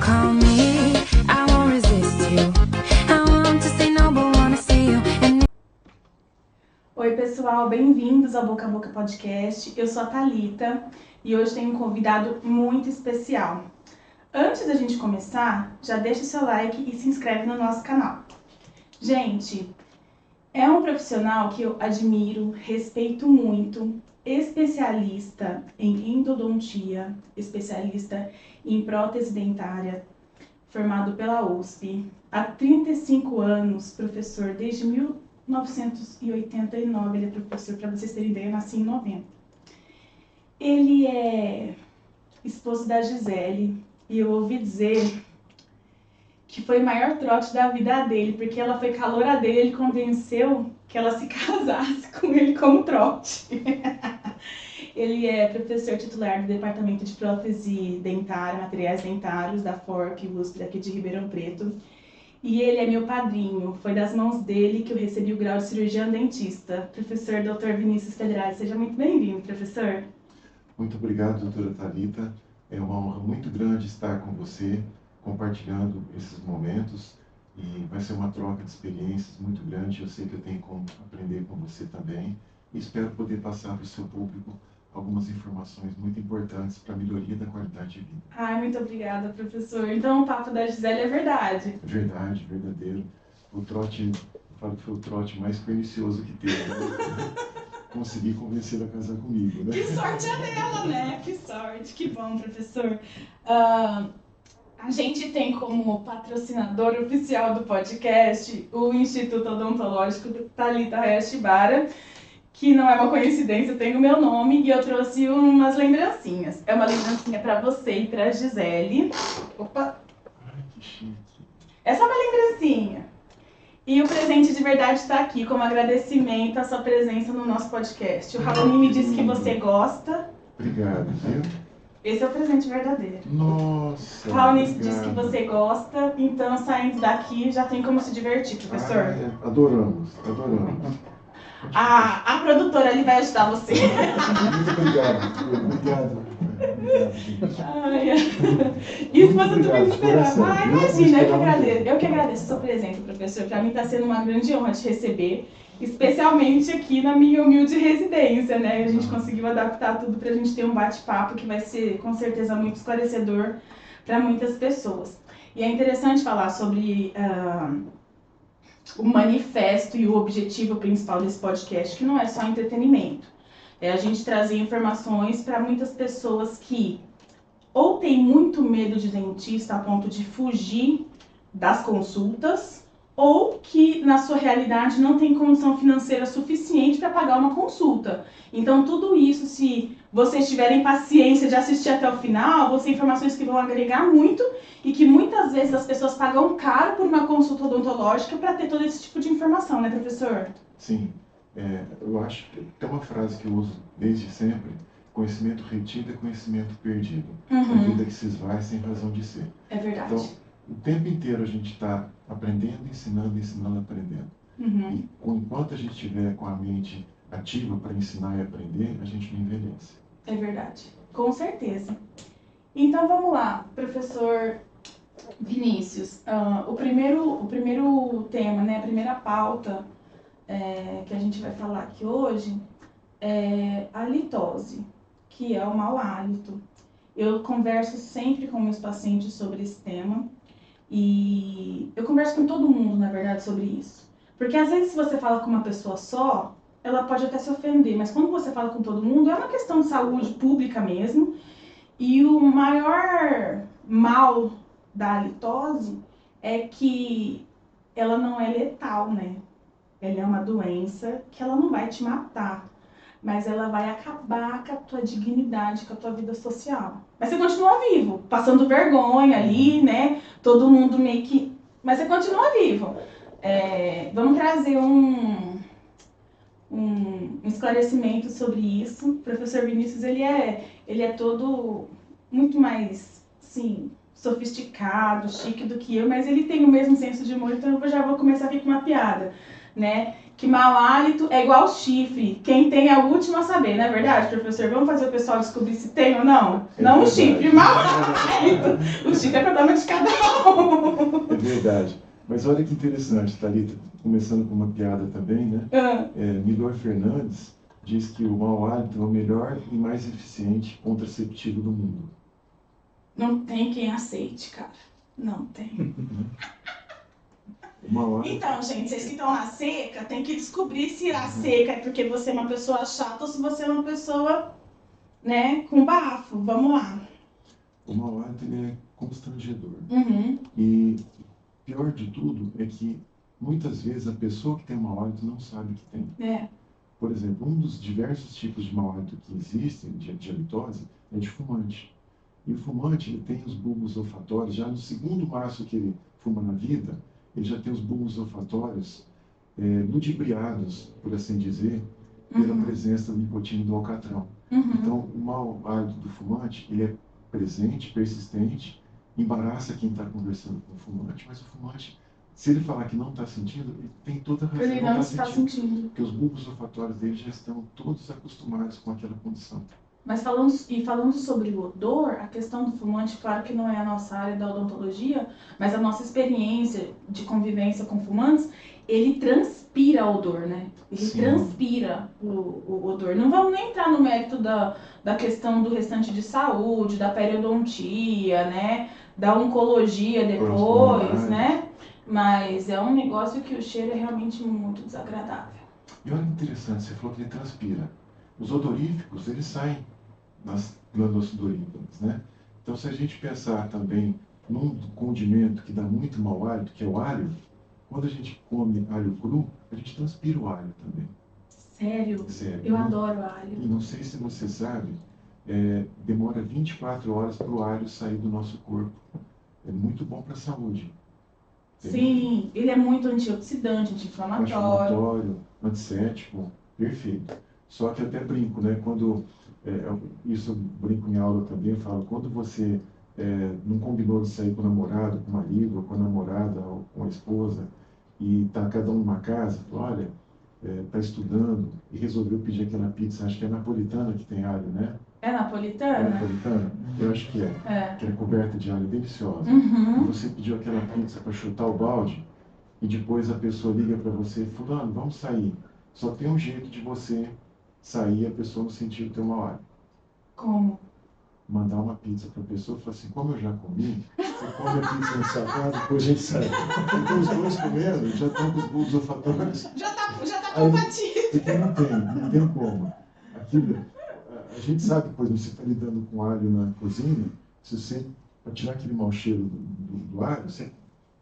call me, I won't resist you. I want to say no, but wanna see you. Oi pessoal, bem-vindos ao Boca a Boca Podcast. Eu sou a Thalita e hoje tenho um convidado muito especial. Antes da gente começar, já deixa o seu like e se inscreve no nosso canal. Gente, é um profissional que eu admiro, respeito muito, especialista em endodontia, especialista em prótese dentária, formado pela USP. Há 35 anos, professor, desde 1989 ele é professor, para vocês terem ideia, eu nasci em 90. Ele é esposo da Gisele e eu ouvi dizer que foi o maior trote da vida dele, porque ela foi caloura dele, ele convenceu que ela se casasse com ele como trote. Ele é professor titular do Departamento de Prótese Dentária, Materiais Dentários da FORP, USP, daqui de Ribeirão Preto. E ele é meu padrinho, foi das mãos dele que eu recebi o grau de cirurgião dentista. Professor Dr. Vinícius Pedraza, seja muito bem-vindo, professor. Muito obrigado, doutora Thalita. É uma honra muito grande estar com você, compartilhando esses momentos. E vai ser uma troca de experiências muito grande. Eu sei que eu tenho como aprender com você também. E espero poder passar para o seu público algumas informações muito importantes para a melhoria da qualidade de vida. Ai, muito obrigada, professor. Então o papo da Gisele é verdade. Verdade, verdadeiro. O trote, eu falo que foi o trote mais pernicioso que teve. Né? Consegui convencer a casar comigo, né? Que sorte é dela, né? Que sorte, que bom, professor. A gente tem como patrocinador oficial do podcast o Instituto Odontológico Thalita Hayashibara, que não é uma coincidência, tem o meu nome, e eu trouxe umas lembrancinhas. É uma lembrancinha para você e para Gisele. Opa! Ai, que chique. Essa é uma lembrancinha. E o presente de verdade está aqui, como agradecimento à sua presença no nosso podcast. O Raoni me disse que você gosta. Obrigado, viu? Esse é o presente verdadeiro. Nossa! O Raoni obrigado. disse que você gosta, então saindo daqui já tem como se divertir, professor. Adoramos. A produtora ali vai ajudar você. Muito obrigado. Ai, isso você também Obrigado, esperava. coração. Ah, imagina, eu que agradeço o seu presente, professor. Para mim está sendo uma grande honra te receber, especialmente aqui na minha humilde residência, né? A gente conseguiu adaptar tudo para a gente ter um bate-papo que vai ser, com certeza, muito esclarecedor para muitas pessoas. E é interessante falar sobre o manifesto e o objetivo principal desse podcast, que não é só entretenimento. É a gente trazer informações para muitas pessoas que ou têm muito medo de dentista a ponto de fugir das consultas, ou que na sua realidade não tem condição financeira suficiente para pagar uma consulta. Então tudo isso, se vocês tiverem paciência de assistir até o final, vão ser informações que vão agregar muito e que muitas vezes as pessoas pagam caro por uma consulta odontológica para ter todo esse tipo de informação, né, professor? Sim, eu acho que tem uma frase que eu uso desde sempre: conhecimento retido é conhecimento perdido. A vida que se esvai sem razão de ser. É verdade. Então, o tempo inteiro a gente está aprendendo, ensinando, aprendendo. E enquanto a gente estiver com a mente ativa para ensinar e aprender, a gente não envelhece. É verdade, com certeza. Então vamos lá, professor Vinícius. O primeiro tema, né, a primeira pauta que a gente vai falar aqui hoje é a litose, que é o mau hálito. Eu converso sempre com meus pacientes sobre esse tema e eu converso com todo mundo, na verdade, sobre isso. Porque às vezes se você fala com uma pessoa só, ela pode até se ofender, mas quando você fala com todo mundo, é uma questão de saúde pública mesmo. E o maior mal da litose é que ela não é letal, né? Ela é uma doença que ela não vai te matar, mas ela vai acabar com a tua dignidade, com a tua vida social. Mas você continua vivo, passando vergonha ali, né? Todo mundo meio que... Mas você continua vivo. Vamos trazer um esclarecimento sobre isso. O professor Vinícius, ele é todo muito mais, assim, sofisticado, chique do que eu, mas ele tem o mesmo senso de humor, então eu já vou começar aqui com uma piada, né? que mau hálito é igual chifre. Quem tem é o último a saber, não é verdade, professor? Vamos fazer o pessoal descobrir se tem ou não? Não o chifre, mau hálito. O chifre é problema de cada um. É verdade. Mas olha que interessante, Thalita, começando com uma piada também, né? Milor Fernandes diz que o mau hálito é o melhor e mais eficiente contraceptivo do mundo. Não tem quem aceite, cara. Não tem. O mau hálito... Então, gente, vocês que estão na seca, tem que descobrir se a seca é porque você é uma pessoa chata ou se você é uma pessoa, né, com bafo. Vamos lá. O mau hálito ele é constrangedor. Uhum. E pior de tudo é que muitas vezes a pessoa que tem mau hálito não sabe que tem. Por exemplo, um dos diversos tipos de mau hálito que existem, de halitose, é de fumante. E o fumante ele tem os bulbos olfatórios, já no segundo maço que ele fuma na vida, ele já tem os bulbos olfatórios ludibriados, por assim dizer, pela presença da nicotina e do alcatrão. Então, o mau hálito do fumante, ele é presente, persistente, embaraça quem está conversando com o fumante, mas o fumante, se ele falar que não está sentindo, ele tem toda a razão. Ele não está sentindo. Porque os bulbos olfatórios dele já estão todos acostumados com aquela condição. Mas falando sobre o odor, a questão do fumante, claro que não é a nossa área da odontologia, mas a nossa experiência de convivência com fumantes, ele transpira odor, né? Ele Sim. transpira o odor. Não vamos nem entrar no mérito da questão do restante de saúde, da periodontia, né? Da oncologia depois, né? Mas é um negócio que o cheiro é realmente muito desagradável. E olha que interessante, você falou que ele transpira. Os odoríficos, eles saem das glândulas sudoríparas, né? Então, se a gente pensar também num condimento que dá muito mau hálito, que é o alho, quando a gente come alho cru, a gente transpira o alho também. Sério? Sério, Eu né? adoro alho. E não sei se você sabe, demora 24 horas para o alho sair do nosso corpo. É muito bom para a saúde. Sim, ele é muito antioxidante, anti-inflamatório. Antisséptico, perfeito. Só que eu até brinco, né? Quando, isso eu brinco em aula também, eu falo, quando você não combinou de sair com o namorado, com o marido, ou com a namorada, ou com a esposa, e está cada um numa casa, fala, olha, está estudando e resolveu pedir aquela pizza, acho que é napolitana que tem alho, né? É napolitana? É napolitana? Eu acho que é. Que é coberta de alho, deliciosa. Uhum. E você pediu aquela pizza para chutar o balde, e depois a pessoa liga para você, fulano, vamos sair. Só tem um jeito de você sair a pessoa não sentir o teu mau hálito. Como? Mandar uma pizza para a pessoa e falar assim, como eu já comi, você come a pizza na sua casa, depois a gente sai. Então os dois comendo, já estão com os bulbos olfatórios. Já tá compatível. Porque não tem como. Aquilo, a gente sabe, por exemplo, você está lidando com alho na cozinha, se você, para tirar aquele mau cheiro do alho, você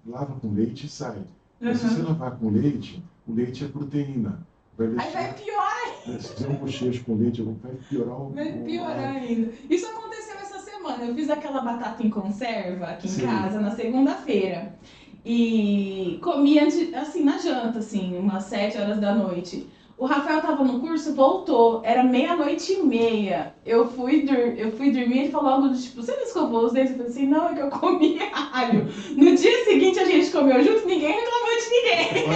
lava com leite e sai. Mas se você lavar com leite, o leite é proteína. Aí vai piorar ainda. Se fizer um bochecho com leite, vai piorar Vai piorar ainda. Isso aconteceu essa semana. Eu fiz aquela batata em conserva aqui em casa na segunda-feira. E comi assim, na janta, assim, umas 7 horas da noite. O Rafael tava no curso, voltou. Era 00:30. Eu fui dormir, ele falou algo do tipo, você não escovou os dentes? Eu falei assim, não, é que eu comi alho. No dia seguinte a gente comeu junto, ninguém reclamou de ninguém.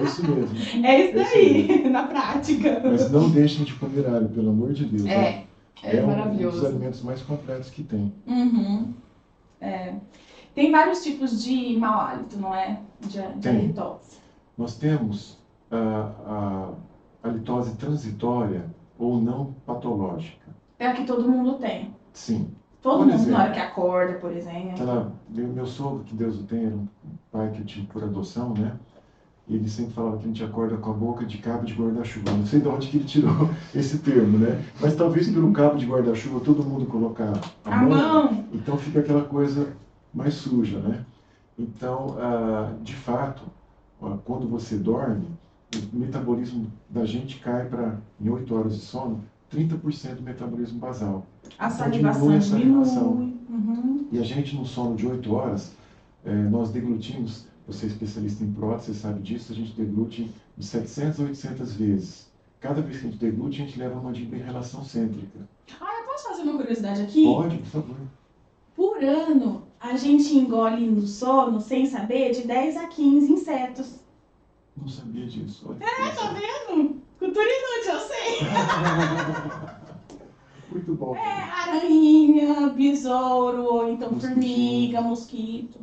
É isso mesmo. É isso daí, na prática. Mas não deixem de comer alho, pelo amor de Deus. É Um maravilhoso. dos alimentos mais completos que tem. Uhum. Tem vários tipos de mau hálito, não é? De halitose. Nós temos a halitose transitória ou não patológica. É a que todo mundo tem. Sim. Todo mundo na hora que acorda, por exemplo. Meu sogro, que Deus o tenha, era um pai que eu tive por adoção, né? E ele sempre falava que a gente acorda com a boca de cabo de guarda-chuva. Não sei de onde que ele tirou esse termo, né? Mas talvez pelo cabo de guarda-chuva todo mundo colocar a mão. Então fica aquela coisa mais suja, né? Então, de fato, quando você dorme, o metabolismo da gente cai para, em 8 horas de sono, 30% do metabolismo basal. A salivação diminui. Uhum. E a gente, no sono de 8 horas, nós deglutimos, você é especialista em prótese, você sabe disso, a gente deglute de 700 a 800 vezes. Cada vez que a gente deglute, a gente leva uma mandíbula em relação cêntrica. Eu posso fazer uma curiosidade aqui? Pode, por favor. Por ano, a gente engole no sono, sem saber, de 10 a 15 insetos. Não sabia disso. Olha que Tá interessante. vendo? Cultura inútil, eu sei. Muito bom. Aranha, besouro, ou então Mosquitinho. formiga, mosquito.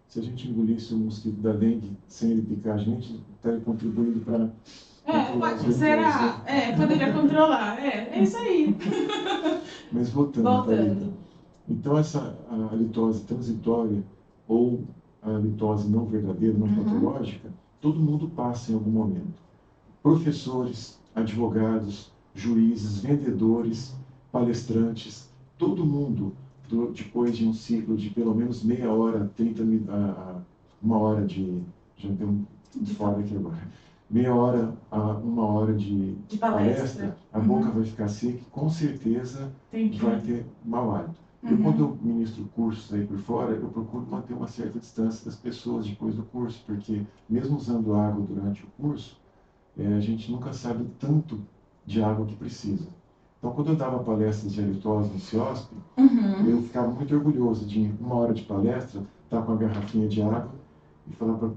Se a gente engolisse o mosquito da dengue sem ele picar a gente, estaria contribuindo para controlar os Será? Poderia controlar. É isso aí. Mas voltando, Thalita. Voltando. Então, a litose transitória ou a litose não verdadeira, não patológica, todo mundo passa em algum momento. Professores, advogados, juízes, vendedores, palestrantes, todo mundo, depois de um ciclo de pelo menos meia hora, 1 hora de... Já deu um fora aqui agora. Meia hora a 1 hora de palestra, a boca vai ficar seca e com certeza vai ter mau hálito. Quando eu ministro cursos aí por fora, eu procuro manter uma certa distância das pessoas depois do curso, porque mesmo usando água durante o curso, a gente nunca sabe o tanto de água que precisa. Então, quando eu dava palestras de halitose no CIOSP, eu ficava muito orgulhoso de, em 1 hora de palestra, estar com a garrafinha de água e falar para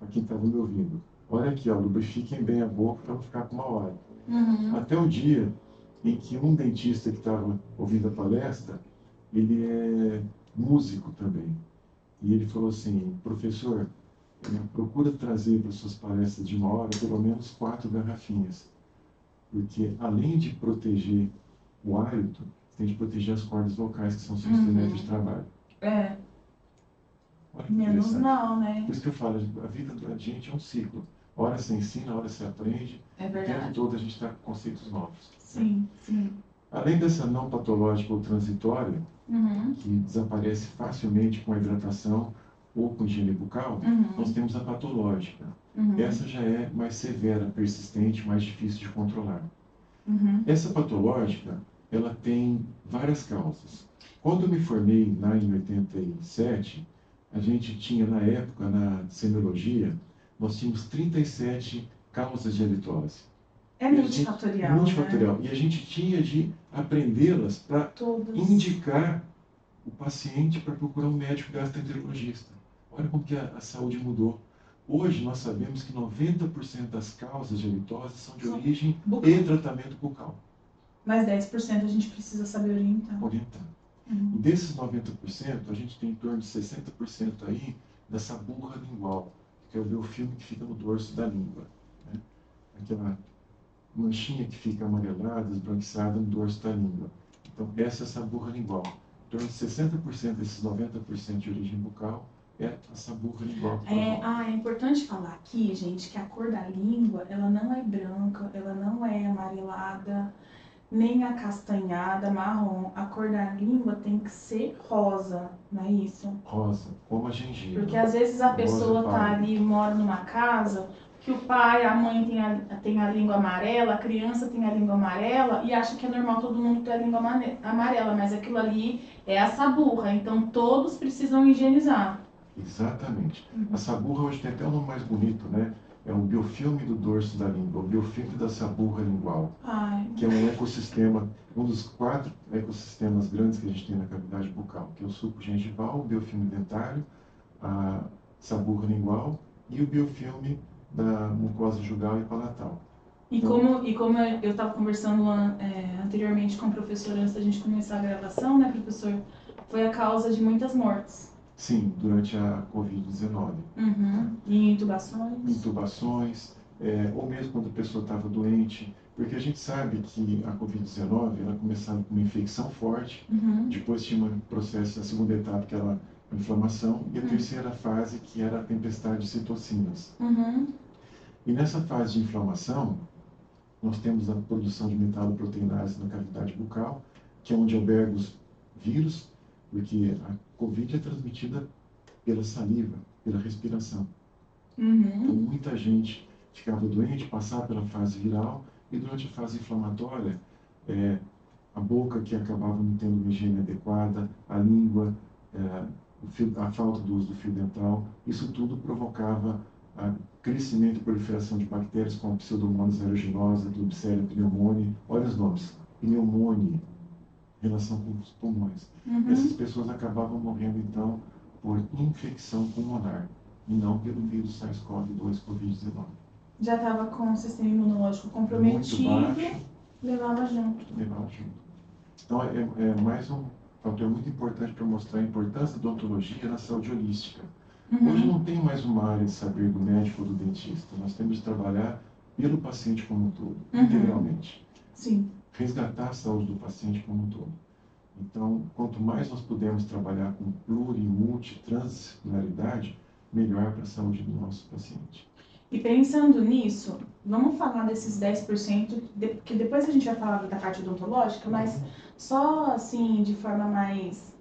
quem estava me ouvindo: olha aqui, ó, lubrifiquem bem a boca para não ficar com mau hálito. Até o dia em que um dentista que estava ouvindo a palestra, ele é músico também. E ele falou assim: professor, procura trazer para suas palestras de 1 hora pelo menos 4 garrafinhas. Porque além de proteger o hálito, você tem que proteger as cordas vocais, que são seus instrumentos de trabalho. Olha que Menos interessante. mal, né? Por isso que eu falo, a vida da gente é um ciclo. Hora você ensina, hora você aprende. É O tempo verdade. todo a gente está com conceitos novos. Sim, sim. Além dessa não patológica ou transitória, que desaparece facilmente com a hidratação ou com higiene bucal, nós temos a patológica. Essa já é mais severa, persistente, mais difícil de controlar. Essa patológica, ela tem várias causas. Quando eu me formei lá em 87, a gente tinha, na época, na semiologia, nós tínhamos 37 causas de halitose. É multifatorial, multifatorial. Né? E a gente tinha de aprendê-las para indicar o paciente para procurar um médico gastroenterologista. Olha como que a saúde mudou. Hoje nós sabemos que 90% das causas de halitose são de origem e tratamento bucal. Mas 10% a gente precisa saber orientar. E desses 90%, a gente tem em torno de 60% aí dessa burra lingual, que é o biofilme que fica no dorso da língua. Né? Aquela manchinha que fica amarelada, esbranquiçada no dorso da língua. Então, essa burra lingual. Em torno de 60% desses 90% de origem bucal é essa burra lingual. É importante falar aqui, gente, que a cor da língua, ela não é branca, ela não é amarelada, nem acastanhada, marrom. A cor da língua tem que ser rosa, não é isso? Rosa, como a gengiva. Porque às vezes a pessoa tá ali, mora numa casa, que o pai, a mãe tem a língua amarela, a criança tem a língua amarela e acha que é normal todo mundo ter a língua amarela, mas aquilo ali é a saburra, então todos precisam higienizar. Exatamente. A saburra hoje tem até um nome mais bonito, né? É o biofilme do dorso da língua, o biofilme da saburra lingual, que é um ecossistema, um dos 4 ecossistemas grandes que a gente tem na cavidade bucal, que é o suco gengival, o biofilme dentário, a saburra lingual e o biofilme da mucosa jugal e palatal. E como eu estava conversando anteriormente com o professor antes da gente começar a gravação, né, professor? Foi a causa de muitas mortes. Sim, durante a Covid-19. E intubações? Intubações, ou mesmo quando a pessoa estava doente, porque a gente sabe que a Covid-19, ela começava com uma infecção forte, depois tinha um processo, a segunda etapa, que era a inflamação, e a terceira fase, que era a tempestade de citocinas. E nessa fase de inflamação, nós temos a produção de metaloproteinase na cavidade bucal, que é onde alberga os vírus, porque a Covid é transmitida pela saliva, pela respiração. Então, muita gente ficava doente, passava pela fase viral, e durante a fase inflamatória, a boca que acabava não tendo uma higiene adequada, a língua, a falta do uso do fio dental, isso tudo provocava crescimento e proliferação de bactérias como Pseudomonas aeruginosa, Klebsiella pneumoniae. Olha os nomes: pneumonia, relação com os pulmões. Essas pessoas acabavam morrendo, então, por infecção pulmonar. e não pelo vírus SARS-CoV-2, Covid-19. Já estava com o sistema imunológico Muito comprometido, baixo, levava junto. levava junto. Então, é mais um fator muito importante para mostrar a importância da odontologia na saúde holística. Hoje não tem mais uma área de saber do médico ou do dentista. Nós temos de trabalhar pelo paciente como um todo, integralmente. Sim. Resgatar a saúde do paciente como um todo. Então, quanto mais nós pudermos trabalhar com pluri, multi, transdisciplinaridade, melhor para a saúde do nosso paciente. E pensando nisso, vamos falar desses 10%, que depois a gente vai falar da parte odontológica, mas só assim, de forma mais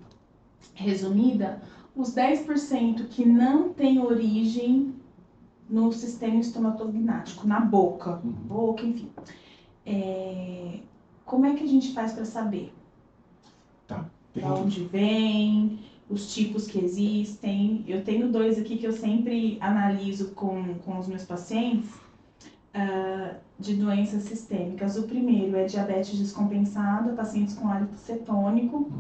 resumida, os 10% que não tem origem no sistema estomatognático, na boca, enfim. Como é que a gente faz para saber? Tá. De onde vem, os tipos que existem. Eu tenho 2 aqui que eu sempre analiso com os meus pacientes, de doenças sistêmicas. O primeiro é diabetes descompensada, pacientes com hálito cetônico.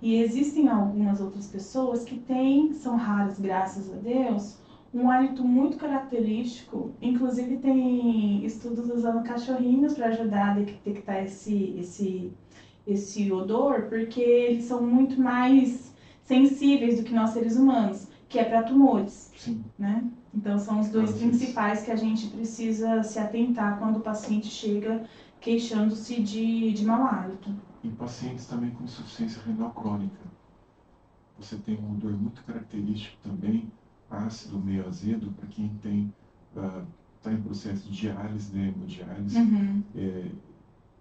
E existem algumas outras pessoas que têm, são raras, graças a Deus, um hálito muito característico. Inclusive tem estudos usando cachorrinhos para ajudar a detectar esse odor, porque eles são muito mais sensíveis do que nós seres humanos, que é para tumores. Sim. Né? Então são os 2 principais que a gente precisa se atentar quando o paciente chega queixando-se de mau hálito. Em pacientes também com insuficiência renal crônica. Você tem um odor muito característico também, ácido, meio azedo, para quem tem está em processo de diálise, né, hemodiálise,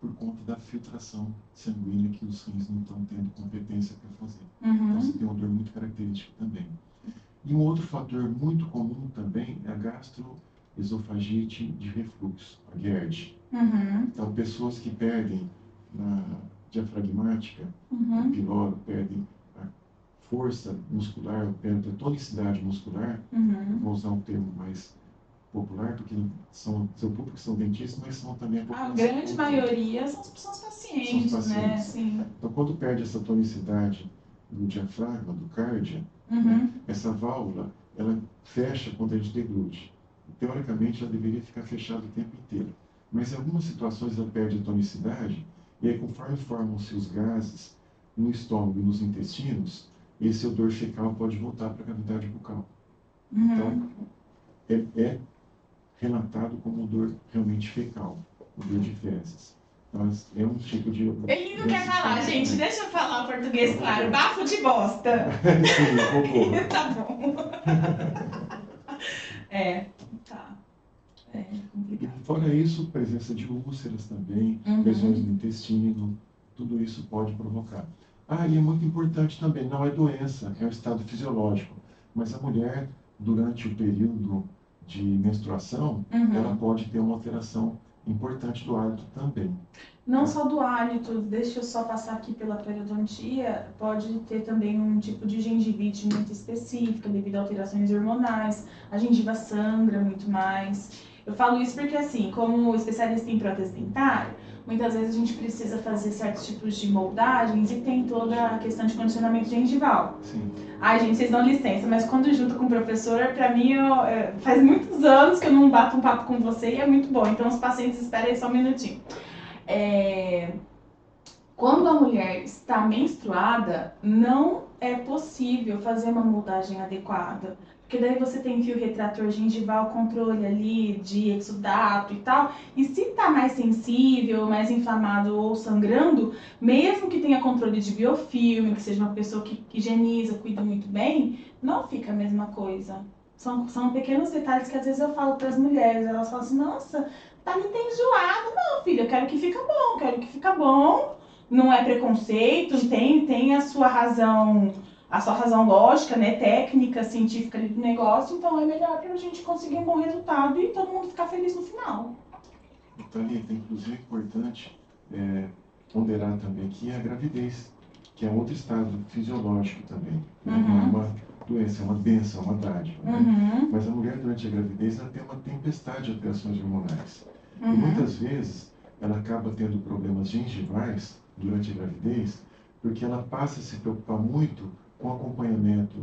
por conta da filtração sanguínea que os rins não estão tendo competência para fazer. Então você tem um odor muito característico também. E um outro fator muito comum também é a gastroesofagite de refluxo, a GERD. Então, pessoas que perdem na diafragmática, o piloro, perdem a força muscular, perdem a tonicidade muscular, vou usar um termo mais popular, porque são públicos que são dentistas, mas são também a população. A grande maioria são os pacientes, né? Sim. Então, quando perde essa tonicidade do diafragma, do cárdia, essa válvula, ela fecha quando a gente deglude. Teoricamente, ela deveria ficar fechada o tempo inteiro. Mas em algumas situações ela perde a tonicidade, e aí conforme formam-se os gases no estômago e nos intestinos, esse odor fecal pode voltar para a cavidade bucal. Então, é relatado como odor realmente fecal, odor de fezes. Então, é um tipo de... Ele não quer falar, gente, deixa eu falar o português claro, bafo de bosta. Sim, tá bom. Tá. É complicado. E fora isso, presença de úlceras também, lesões no intestino, tudo isso pode provocar. E é muito importante também, não é doença, é um estado fisiológico, mas a mulher, durante o período de menstruação, ela pode ter uma alteração importante do hálito também. Não só do hálito, deixa eu só passar aqui pela periodontia, pode ter também um tipo de gengivite muito específica devido a alterações hormonais, a gengiva sangra muito mais. Eu falo isso porque, assim, como especialista em prótese dentária, muitas vezes a gente precisa fazer certos tipos de moldagens e tem toda a questão de condicionamento gengival. Sim. Ai, gente, vocês dão licença, mas quando junto com o professor, pra mim, faz muitos anos que eu não bato um papo com você e é muito bom. Então, os pacientes esperem aí só um minutinho. Quando a mulher está menstruada, não é possível fazer uma moldagem adequada. Porque daí você tem fio retrator gengival, controle ali de exudato e tal. E se tá mais sensível, mais inflamado ou sangrando, mesmo que tenha controle de biofilme, que seja uma pessoa que higieniza, cuida muito bem, não fica a mesma coisa. São pequenos detalhes que às vezes eu falo para as mulheres. Elas falam assim, nossa, tá me enjoado. Não, filha, eu quero que fica bom. Não é preconceito, tem a sua razão lógica, né, técnica, científica ali do negócio, então é melhor pra gente conseguir um bom resultado e todo mundo ficar feliz no final. Thalita, inclusive é importante ponderar também aqui a gravidez, que é outro estado fisiológico também. Não é uma doença, é uma bênção, é uma dádiva. Né? Mas a mulher durante a gravidez ela tem uma tempestade de alterações hormonais. E muitas vezes ela acaba tendo problemas gengivais durante a gravidez, porque ela passa a se preocupar muito com o acompanhamento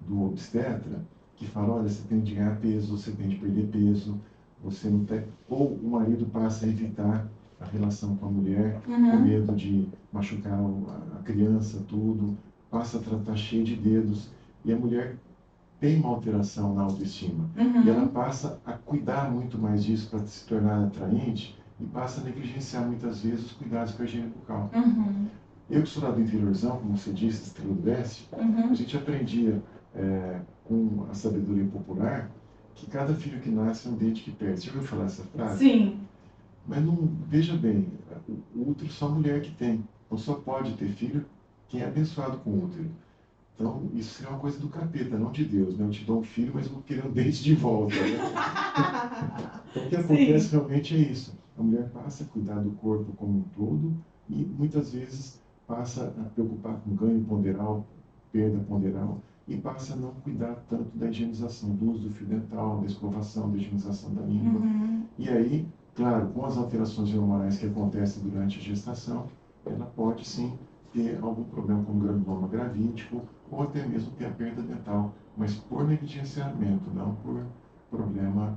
do obstetra que fala, olha, você tem de ganhar peso, você tem de perder peso, você não tem... Ou o marido passa a evitar a relação com a mulher, com medo de machucar a criança, tudo, passa a tratar cheio de dedos, e a mulher tem uma alteração na autoestima, e ela passa a cuidar muito mais disso para se tornar atraente, e passa a negligenciar muitas vezes os cuidados com a higiene bucal. Eu que sou lá do interiorzão, como você disse, Estrela do Leste, a gente aprendia com a sabedoria popular que cada filho que nasce é um dente que perde. Você já ouviu falar essa frase? Sim. Mas não, veja bem, o útero só a mulher que tem. Então só pode ter filho quem é abençoado com o útero. Então isso seria uma coisa do capeta, não de Deus, né? Eu te dou um filho, mas eu vou querer um dente de volta. Né? Então o que acontece realmente é isso. A mulher passa a cuidar do corpo como um todo e muitas vezes passa a preocupar com ganho ponderal, perda ponderal, e passa a não cuidar tanto da higienização, do uso do fio dental, da escovação, da higienização da língua. E aí, claro, com as alterações hormonais que acontecem durante a gestação, ela pode sim ter algum problema como granuloma gravídico ou até mesmo ter a perda dental, mas por negligenciamento, não por problema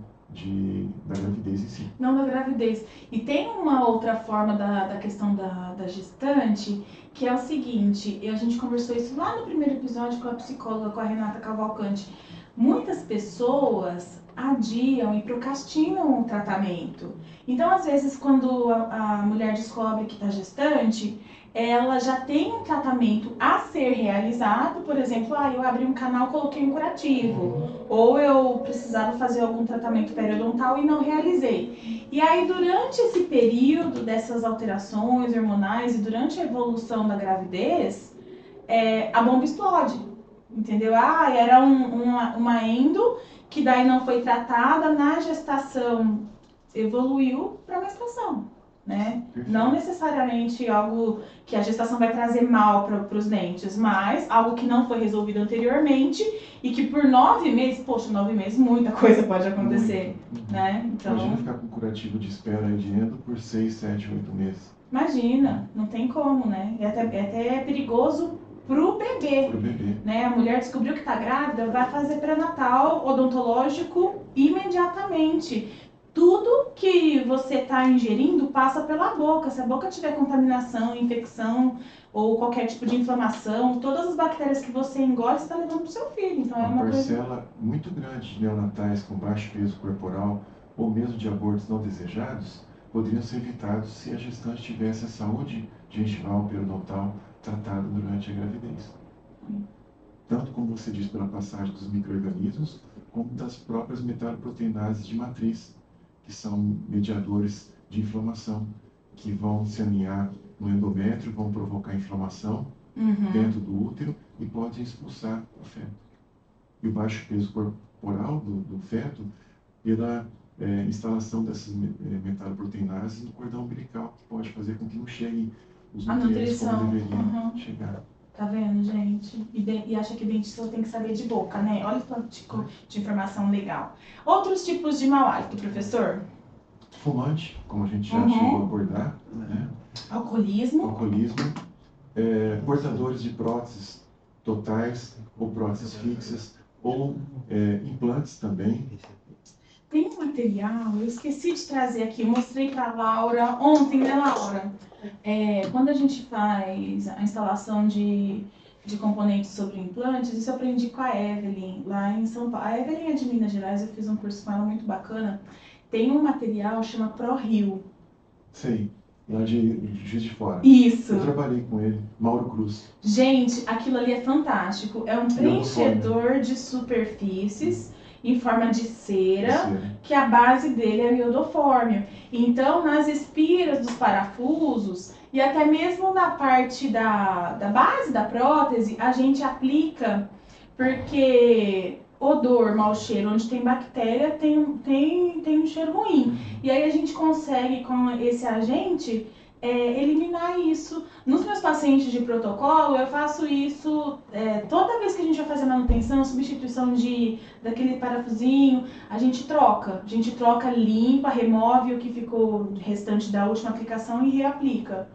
da gravidez em si. Não da gravidez. E tem uma outra forma da questão da gestante, que é o seguinte, e a gente conversou isso lá no primeiro episódio com a psicóloga, com a Renata Cavalcante. Muitas pessoas adiam e procrastinam o tratamento. Então, às vezes, quando a mulher descobre que está gestante, ela já tem um tratamento a ser realizado, por exemplo, eu abri um canal, coloquei um curativo, ou eu precisava fazer algum tratamento periodontal e não realizei. E aí, durante esse período dessas alterações hormonais e durante a evolução da gravidez, a bomba explode, entendeu? Era uma endo que daí não foi tratada, na gestação evoluiu para menstruação. Né? Não necessariamente algo que a gestação vai trazer mal para os dentes, mas algo que não foi resolvido anteriormente e que por 9 meses, 9 meses, muita coisa pode acontecer, né? Então, imagina ficar com curativo de espera de endo por 6, 7, 8 meses. Imagina, não tem como, né? É até perigoso pro bebê. Né? A mulher descobriu que está grávida, vai fazer pré-natal odontológico imediatamente. Tudo que você está ingerindo passa pela boca. Se a boca tiver contaminação, infecção ou qualquer tipo de inflamação, todas as bactérias que você engole, você está levando para o seu filho. Então, uma parcela muito grande de neonatais com baixo peso corporal ou mesmo de abortos não desejados poderiam ser evitados se a gestante tivesse a saúde gengival, periodontal tratada durante a gravidez. Tanto como você diz, pela passagem dos micro-organismos, como das próprias metaloproteinases de matriz, que são mediadores de inflamação, que vão se aninhar no endométrio, vão provocar inflamação dentro do útero e podem expulsar o feto. E o baixo peso corporal do feto, pela instalação dessas metaloproteinases no cordão umbilical, que pode fazer com que não cheguem os nutrientes como deveriam chegar. Tá vendo, gente? E acha que dentista tem que saber de boca, né? Olha o tanto de informação legal. Outros tipos de mau hálito, professor? Fumante, como a gente já chegou a abordar, né? Alcoolismo, portadores de próteses totais ou próteses fixas, ou implantes também. Tem um material, eu esqueci de trazer aqui, eu mostrei para a Laura ontem, né, Laura? Quando a gente faz a instalação de componentes sobre implantes, isso eu aprendi com a Evelyn, lá em São Paulo. A Evelyn é de Minas Gerais, eu fiz um curso com ela muito bacana. Tem um material chama ProRio. Sei, lá de Juiz de Fora. Isso. Eu trabalhei com ele, Mauro Cruz. Gente, aquilo ali é fantástico. É um preenchedor de superfícies em forma de cera, que a base dele é o iodofórmio. Então, nas espiras dos parafusos e até mesmo na parte da base da prótese, a gente aplica, porque odor, mau cheiro, onde tem bactéria, tem um cheiro ruim. E aí a gente consegue, com esse agente, eliminar isso. Nos meus pacientes de protocolo, eu faço isso toda vez que a gente vai fazer manutenção, substituição daquele parafusinho, a gente troca, limpa, remove o que ficou restante da última aplicação e reaplica.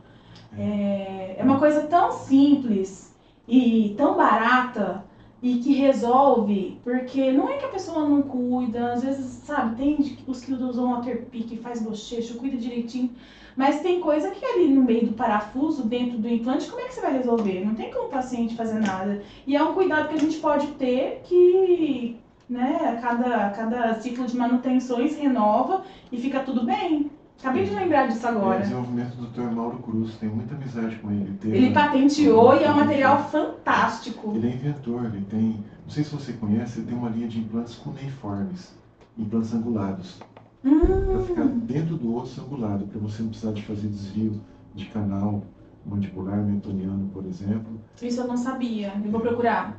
É uma coisa tão simples e tão barata, e que resolve, porque não é que a pessoa não cuida, às vezes, sabe, tem os que usam Waterpik, faz bochecho, cuida direitinho, mas tem coisa que ali no meio do parafuso, dentro do implante, como é que você vai resolver? Não tem como o paciente fazer nada. E é um cuidado que a gente pode ter que, né, cada ciclo de manutenções renova e fica tudo bem. Acabei de lembrar disso É agora. desenvolvimento do Dr. Mauro Cruz, tenho muita amizade com ele. Ele patenteou e é um material fantástico. Ele é inventor, ele tem, não sei se você conhece, ele tem uma linha de implantes cuneiformes, implantes angulados, para ficar dentro do osso angulado, para você não precisar de fazer desvio de canal mandibular mentoniano, por exemplo. Isso eu não sabia. Eu vou procurar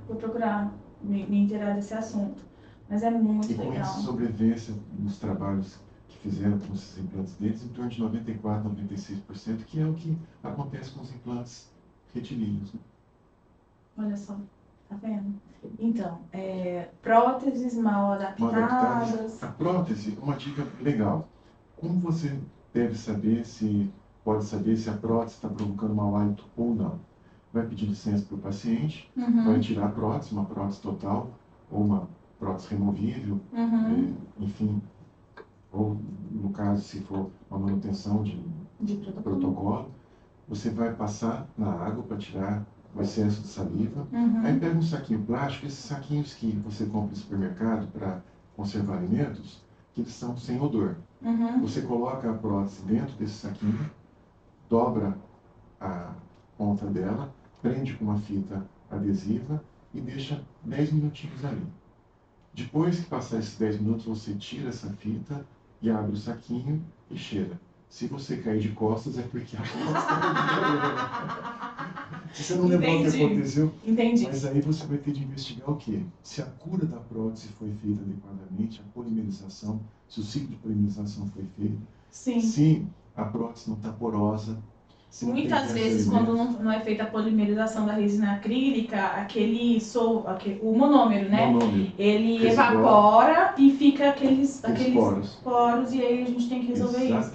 me inteirar desse assunto. Mas é muito E com legal. essa sobrevivência nos trabalhos que fizeram com esses implantes deles, em torno de 94, 96%, que é o que acontece com os implantes retilíneos. Né? Olha só, tá vendo? Então, próteses mal adaptadas. A prótese, uma dica legal. Como você pode saber se a prótese está provocando mau hálito ou não? Vai pedir licença para o paciente, vai tirar a prótese, uma prótese total, ou uma prótese removível, enfim, ou no caso, se for uma manutenção de protocolo, você vai passar na água para tirar o excesso de saliva. Aí pega um saquinho plástico, esses saquinhos que você compra no supermercado para conservar alimentos, que eles são sem odor. Você coloca a prótese dentro desse saquinho, dobra a ponta dela, prende com uma fita adesiva e deixa 10 minutinhos ali. Depois que passar esses 10 minutos, você tira essa fita e abre o saquinho e cheira. Se você cair de costas, é porque a prótese está Se você não lembrar o que aconteceu, mas aí você vai ter de investigar o quê? Se a cura da prótese foi feita adequadamente, a polimerização, se o ciclo de polimerização foi feito, se a prótese não está porosa. Muitas vezes, quando não é feita a polimerização da resina acrílica, o monômero, né? Ele evapora e fica aqueles poros, e aí a gente tem que resolver isso.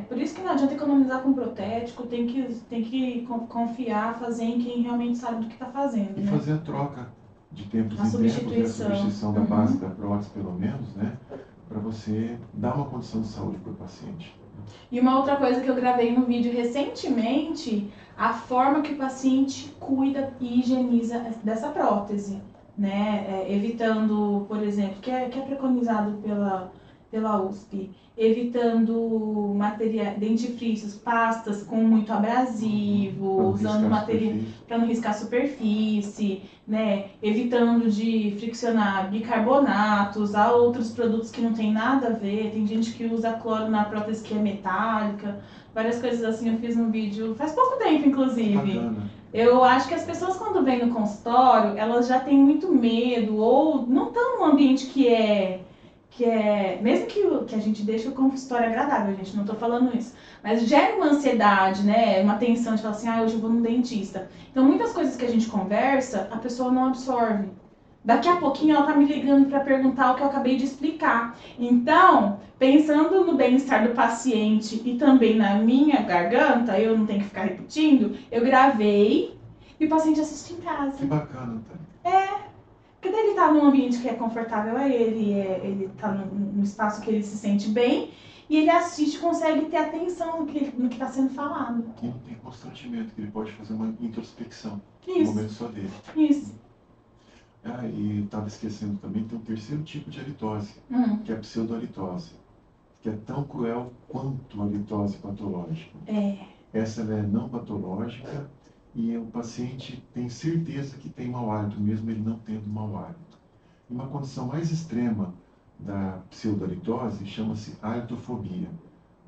Por isso que não adianta economizar com protético, tem que confiar, fazer em quem realmente sabe do que está fazendo. E fazer a troca de tempos em tempos, a substituição da base da prótese, pelo menos, né? Para você dar uma condição de saúde para o paciente. E uma outra coisa que eu gravei no vídeo recentemente, a forma que o paciente cuida e higieniza dessa prótese, né? Evitando, por exemplo, que é preconizado pela USP, evitando dentifrícios, pastas com muito abrasivo, usando material para não riscar a superfície, né? Evitando de friccionar bicarbonatos, há outros produtos que não tem nada a ver, tem gente que usa cloro na prótese que é metálica, várias coisas assim eu fiz no vídeo, faz pouco tempo inclusive. Bacana. Eu acho que as pessoas quando vêm no consultório, elas já têm muito medo ou não estão num ambiente que é mesmo que a gente deixe o consultório agradável, gente, não tô falando isso, mas gera uma ansiedade, né, uma tensão de falar assim, hoje eu vou no dentista. Então, muitas coisas que a gente conversa, a pessoa não absorve. Daqui a pouquinho ela tá me ligando para perguntar o que eu acabei de explicar. Então, pensando no bem-estar do paciente e também na minha garganta, eu não tenho que ficar repetindo, eu gravei e o paciente assiste em casa. Que bacana, tá? Porque daí ele tá num ambiente que é confortável a ele tá num espaço que ele se sente bem, e ele assiste e consegue ter atenção no que está sendo falado. E não tem constrangimento, que ele pode fazer uma introspecção. Isso. No momento só dele. Isso. E estava esquecendo também, tem um terceiro tipo de halitose, que é a pseudohalitose, que é tão cruel quanto a halitose patológica. Essa ela é não patológica, e o paciente tem certeza que tem mau hálito, mesmo ele não tendo mau hálito. E uma condição mais extrema da pseudohalitose chama-se halitofobia.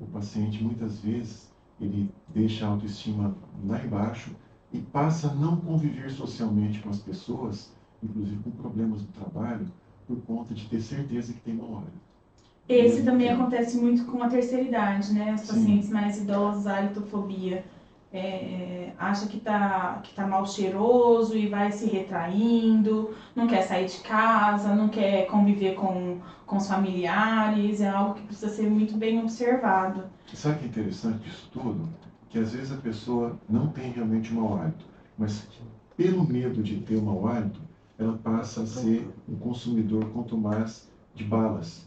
O paciente, muitas vezes, ele deixa a autoestima lá embaixo e passa a não conviver socialmente com as pessoas, inclusive com problemas no trabalho, por conta de ter certeza que tem mau hálito. Esse também acontece muito com a terceira idade, né? Os pacientes mais idosos, a halitofobia. Acha que tá mal cheiroso e vai se retraindo, não quer sair de casa, não quer conviver com os familiares, é algo que precisa ser muito bem observado. Sabe o que é interessante disso tudo? Que às vezes a pessoa não tem realmente mau hálito, mas pelo medo de ter mau hálito, ela passa a ser um consumidor contumaz de balas.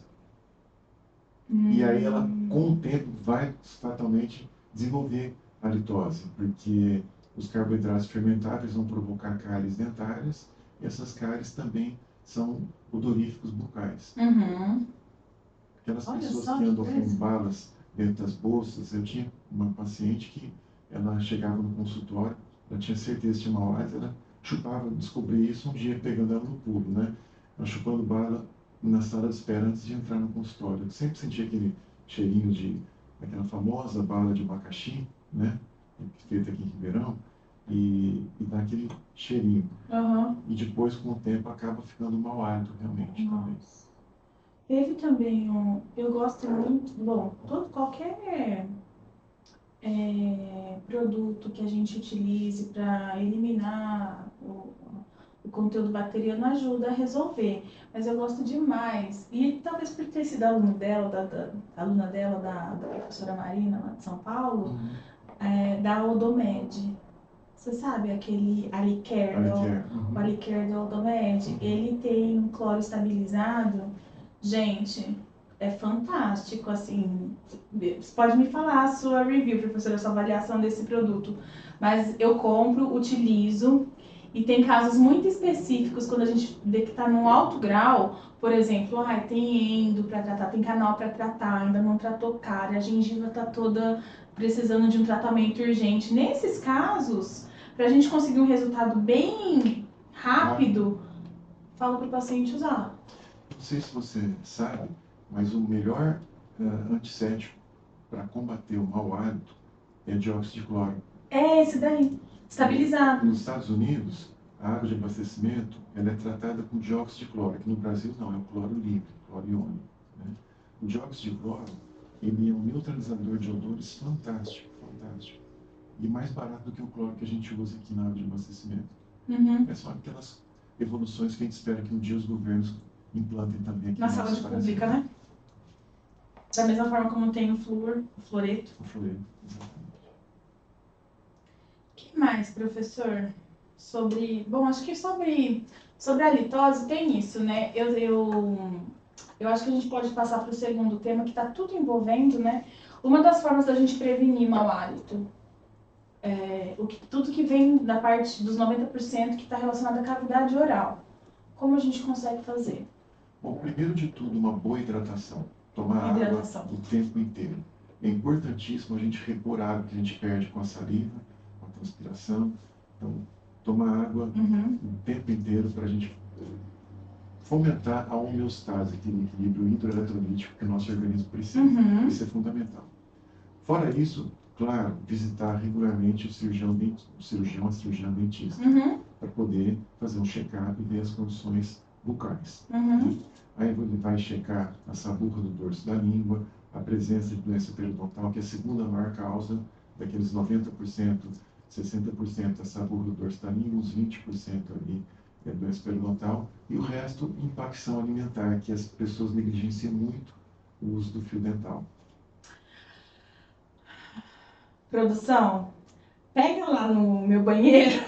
E aí ela, com o tempo, vai fatalmente desenvolver a litose, porque os carboidratos fermentáveis vão provocar cáries dentárias, e essas cáries também são odoríficos bucais. Uhum. Aquelas Olha pessoas só que que andam com coisa. balas dentro das bolsas, eu tinha uma paciente que ela chegava no consultório, ela tinha certeza que tinha mau hálito, ela chupava, descobri isso um dia pegando ela no pulo, né? Ela chupando bala na sala de espera antes de entrar no consultório. Eu sempre sentia aquele cheirinho de aquela famosa bala de abacaxi, né? Feita aqui em Ribeirão, e dá aquele cheirinho. Aham. E depois, com o tempo, acaba ficando mau hálito realmente também. Nossa. Teve também um. Eu gosto muito. Bom, qualquer produto que a gente utilize para eliminar o conteúdo bacteriano ajuda a resolver. Mas eu gosto demais. E talvez por ter sido aluno dela, aluna dela, da professora Marina, lá de São Paulo, da Odomed. Você sabe aquele Alicare, Alicare. o Alicare do Odomed? Ele tem um cloro estabilizado. Gente, é fantástico, assim. Você pode me falar a sua review, professora, a sua avaliação desse produto. Mas eu compro, utilizo, e tem casos muito específicos, quando a gente vê que está num alto grau, por exemplo, tem endo para tratar, tem canal para tratar, ainda não tratou cárie, a gengiva está toda precisando de um tratamento urgente. Nesses casos, para a gente conseguir um resultado bem rápido, falo para o paciente usar. Não sei se você sabe, mas o melhor antisséptico para combater o mau hálito é dióxido de cloro. É esse daí, estabilizado. Nos Estados Unidos, a água de abastecimento ela é tratada com dióxido de cloro. Aqui no Brasil não, é o cloro livre, cloro iônico. Né? O dióxido de cloro ele é um neutralizador de odores fantástico, fantástico. E mais barato do que o cloro que a gente usa aqui na água de abastecimento. Uhum. É só aquelas evoluções que a gente espera que um dia os governos implantem também aqui Na no saúde nosso Brasil. pública, né? Da mesma forma como tem o flúor, o fluoreto. O fluoreto, exatamente. O que mais, professor? Bom, acho que sobre a litose tem isso, né? Eu acho que a gente pode passar para o segundo tema, que está tudo envolvendo, né? Uma das formas da gente prevenir mau hálito. Tudo que vem da parte dos 90% que está relacionado à cavidade oral. Como a gente consegue fazer? Bom, primeiro de tudo, uma boa hidratação. Tomar Hidratação. água o tempo inteiro. É importantíssimo a gente repor a água que a gente perde com a saliva, com a transpiração. Então, tomar água o tempo inteiro para a gente fomentar a homeostase, aquele equilíbrio hidroeletrolítico que o nosso organismo precisa. Isso é fundamental. Fora isso, claro, visitar regularmente o cirurgião, a cirurgiã dentista, para poder fazer um check-up e ver as condições bucais. Aí ele vai checar a saburra do dorso da língua, a presença de doença periodontal, que é a segunda maior causa daqueles 90%, 60% da saburra do dorso da língua, uns 20% ali é doença periodontal, e o resto, impacção alimentar, que as pessoas negligenciam muito o uso do fio dental. Produção, pega lá no meu banheiro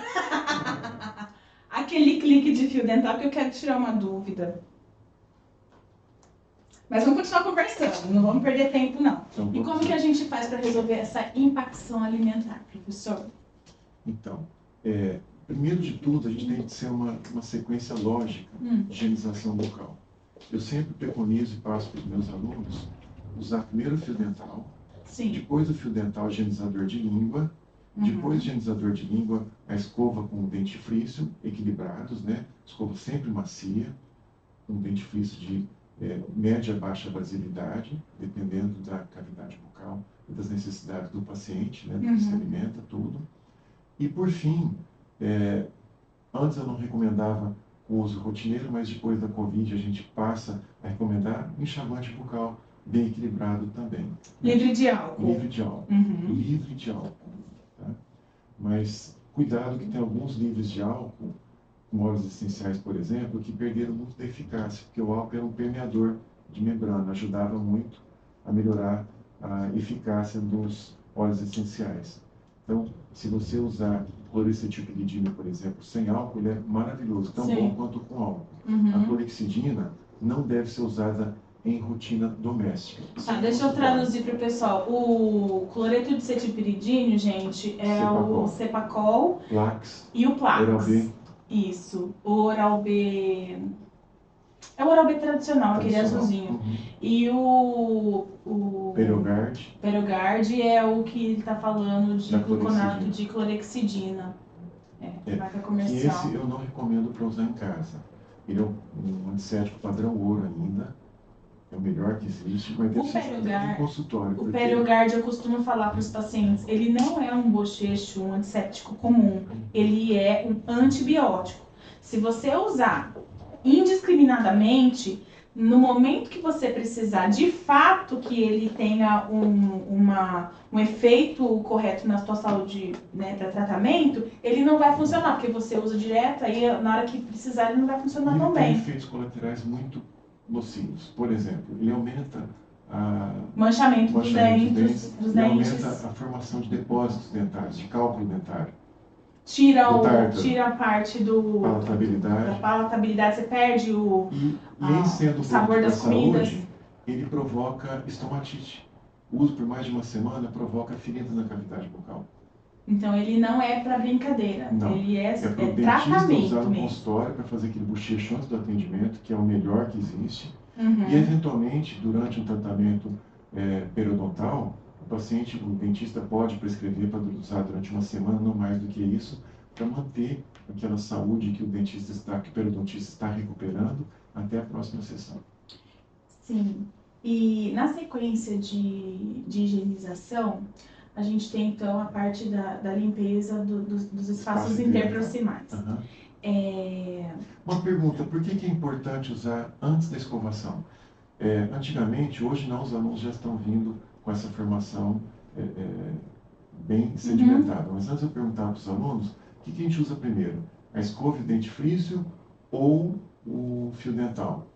aquele clique de fio dental que eu quero tirar uma dúvida. Mas vamos continuar conversando, não vamos perder tempo, não. Então, E como que a gente faz para resolver essa impacção alimentar, professor? Então, primeiro de tudo, a gente tem que ser uma sequência lógica de higienização bucal. Eu sempre preconizo e passo para os meus alunos usar primeiro o fio dental, depois o fio dental higienizador de língua, depois higienizador de língua, a escova com o dentifrício, equilibrados, né? Escova sempre macia, um dentifrício de média a baixa basilidade, dependendo da cavidade bucal e das necessidades do paciente, né? Do que se alimenta, tudo. E por fim, antes eu não recomendava o uso rotineiro, mas depois da Covid a gente passa a recomendar um enxaguante bucal bem equilibrado também. Livre de álcool. Livre de álcool. Livre de álcool. Tá? Mas cuidado que tem alguns livres de álcool, com óleos essenciais, por exemplo, que perderam muito da eficácia, porque o álcool era um permeador de membrana, ajudava muito a melhorar a eficácia dos óleos essenciais. Então, se você usar clorexidina, por exemplo, sem álcool, ele é maravilhoso, tão Sim. bom quanto com álcool. A Uhum. clorexidina não deve ser usada em rotina doméstica. Tá, deixa eu traduzir para o pessoal. O cloreto de cetilpiridínio, gente, é o Cepacol Plax, e o Plax. Oral-B. Isso. O Oral-B... É o Oral-B tradicional, aquele azulzinho. Uhum. E o Perogard. Perogard é o que ele está falando de Da gluconato clorexidina. de clorexidina. Marca E comercial. esse eu não recomendo para usar em casa. Ele é um antisséptico padrão ouro ainda. É o melhor que existe, mas deve ser em consultório. O Perogard, eu costumo falar para os pacientes, ele não é um bochecho, um antisséptico comum. Ele é um antibiótico. Se você usar indiscriminadamente, no momento que você precisar de fato que ele tenha um efeito correto na sua saúde, né, para tratamento, ele não vai funcionar, porque você usa direto, aí na hora que precisar ele não vai funcionar tão bem. Ele tem efeitos colaterais muito nocivos. Por exemplo, ele aumenta manchamento dos dentes. Ele aumenta a formação de depósitos dentários, de cálculo dentário. Tira a parte da palatabilidade, você perde o sabor das comidas. Saúde, ele provoca estomatite. O uso por mais de uma semana provoca feridas na cavidade bucal. Então ele não é para brincadeira, não. Ele é para o dentista usar no consultório para fazer aquele bochecho antes do atendimento, que é o melhor que existe. Uhum. E eventualmente, durante um tratamento periodontal, o dentista pode prescrever para usar durante uma semana, não mais do que isso, para manter aquela saúde que o periodontista está recuperando até a próxima sessão. Sim. E na sequência de higienização, a gente tem então a parte da limpeza dos espaços interproximais. Uhum. Uma pergunta, por que é importante usar antes da escovação? Antigamente, hoje não, os alunos já estão vindo com essa formação bem sedimentada. Mas antes eu perguntava para os alunos, o que a gente usa primeiro? A escova e o dentifrício ou o fio dental?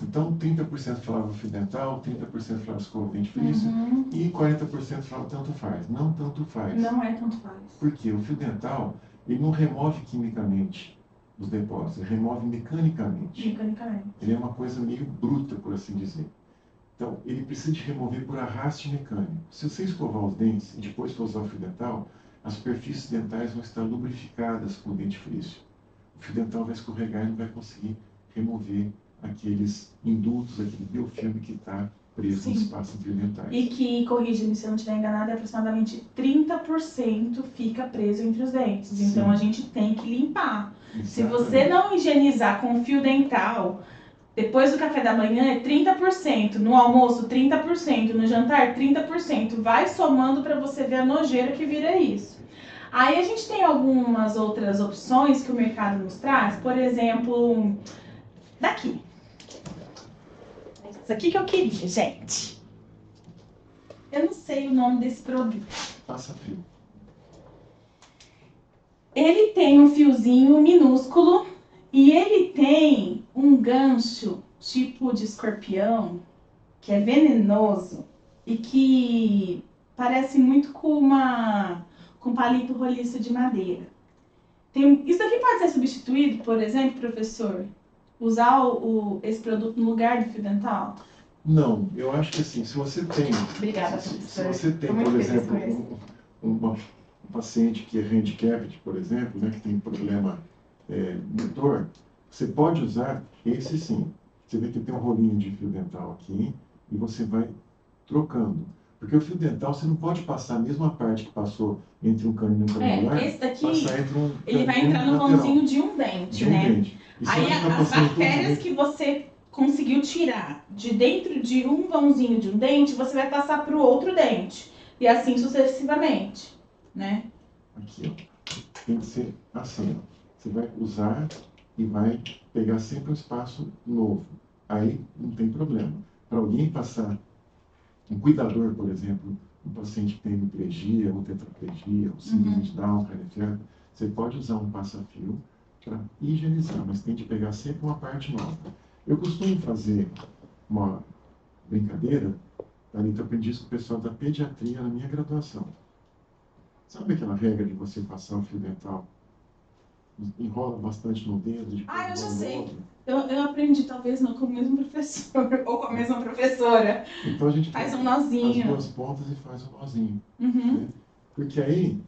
Então, 30% falava fio dental, 30% falava escova e dentifrício, e 40% falava tanto faz. Não tanto faz. Não é tanto faz. Porque o fio dental, ele não remove quimicamente os depósitos, ele remove mecanicamente. Ele é uma coisa meio bruta, por assim dizer. Então, ele precisa de remover por arraste mecânico. Se você escovar os dentes e depois for usar o fio dental, as superfícies dentais vão estar lubrificadas com o dentifrício. O fio dental vai escorregar e não vai conseguir remover aqueles indutos, aquele biofilme que está preso nos espaços interdentais. E que, corrija-me se eu não estiver enganado, aproximadamente 30% fica preso entre os dentes. Sim. Então a gente tem que limpar. Exatamente. Se você não higienizar com fio dental, depois do café da manhã é 30%, no almoço 30%, no jantar 30%. Vai somando para você ver a nojeira que vira isso. Aí a gente tem algumas outras opções que o mercado nos traz, por exemplo, daqui. Isso aqui que eu queria, gente. Eu não sei o nome desse produto. Passa fio. Ele tem um fiozinho minúsculo e ele tem um gancho tipo de escorpião que é venenoso e que parece muito com palito roliço de madeira. Isso aqui pode ser substituído, por exemplo, professor? Usar esse produto no lugar do fio dental? Não, eu acho que assim, se você tem... Obrigada, professor. Se você tem, por exemplo, um paciente que é handicapped, por exemplo, né, que tem problema motor, você pode usar esse sim. Você vê que tem um rolinho de fio dental aqui e você vai trocando. Porque o fio dental, você não pode passar a mesma parte que passou entre um canino e um canular. Esse daqui, ele vai entrar no vãozinho de um dente, né? Aí as bactérias que você conseguiu tirar de dentro de um vãozinho de um dente, você vai passar para o outro dente. E assim sucessivamente, né? Aqui, ó. Tem que ser assim, ó. Você vai usar e vai pegar sempre um espaço novo. Aí não tem problema. Para alguém passar, um cuidador, por exemplo, um paciente que tem hemiplegia, ou tetraplegia, ou síndrome de Down, você pode usar um passa-fio para higienizar, mas tem que pegar sempre uma parte nova. Eu costumo fazer uma brincadeira, Thalita, eu aprendi isso com o pessoal da pediatria na minha graduação. Sabe aquela regra de você passar o fio dental? Enrola bastante no dedo, depois Ah, eu já enrola no sei. outro. Eu aprendi, talvez, não com o mesmo professor ou com a mesma professora. Então a gente Faz um pega as nozinho. duas pontas e faz um nozinho. Uhum. Né? Porque aí,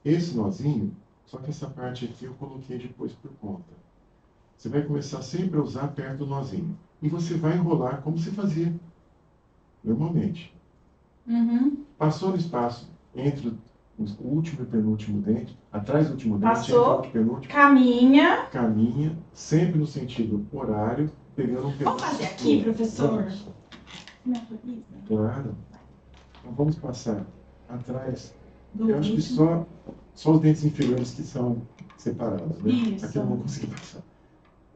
esse nozinho, só que essa parte aqui eu coloquei depois por conta. Você vai começar sempre a usar perto do nozinho. E você vai enrolar como você fazia normalmente. Uhum. Passou no espaço entre o último e o penúltimo dente, atrás do último dente, entre o Passou, último e o penúltimo, caminha. caminha, sempre no sentido horário, pegando um pedaço. Vamos fazer aqui, do- professor? Vamos. Me autoriza? Claro. Então vamos passar atrás. Do Eu acho que último. só os dentes inferiores que são separados, né? Isso. Aqui eu não vou conseguir passar.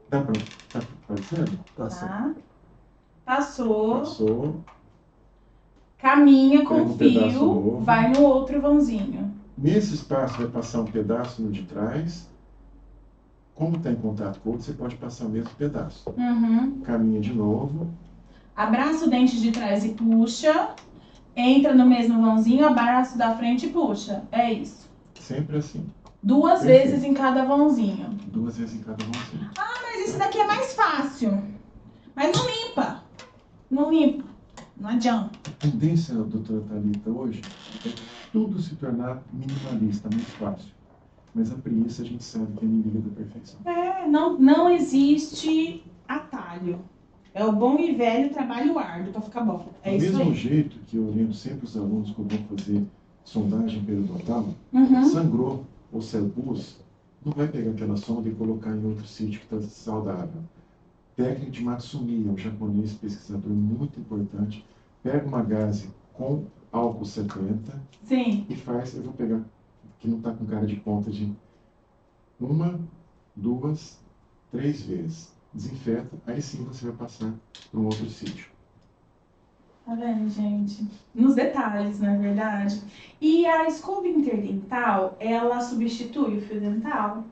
Dá para tá aparecendo? Tá. Passou. Passou. Caminha com Pega o um pedaço fio, novo. vai no outro vãozinho. Nesse espaço vai passar um pedaço no de trás. Como está em contato com o outro, você pode passar o mesmo pedaço. Uhum. Caminha de novo. Abraça o dente de trás e puxa. Entra no mesmo vãozinho, abraça o da frente e puxa. É isso. Sempre assim. Duas Perfeito. vezes em cada vãozinho. 2 vezes em cada mãozinha. Mas esse daqui é mais fácil. Mas não limpa. Não limpa. Não adianta. A tendência, doutora Thalita, hoje é tudo se tornar minimalista, muito fácil. Mas a preguiça a gente sabe que é inimiga da perfeição. Não existe atalho. É o bom e velho trabalho árduo para ficar bom. É Do isso mesmo aí. jeito que eu oriento sempre os alunos quando vão fazer sondagem periodontal, Uhum. sangrou ou saiu pus, não vai pegar aquela sonda e colocar em outro sítio que está saudável. Técnica de Matsumi, é um japonês pesquisador muito importante, pega uma gaze com álcool 70 Sim. e faz, eu vou pegar, que não está com cara de ponta, de 1, 2, 3 vezes. Desinfeta, aí sim você vai passar para um outro sítio. Tá vendo, gente? Nos detalhes, não é verdade? E a escova interdental, ela substitui o fio dental?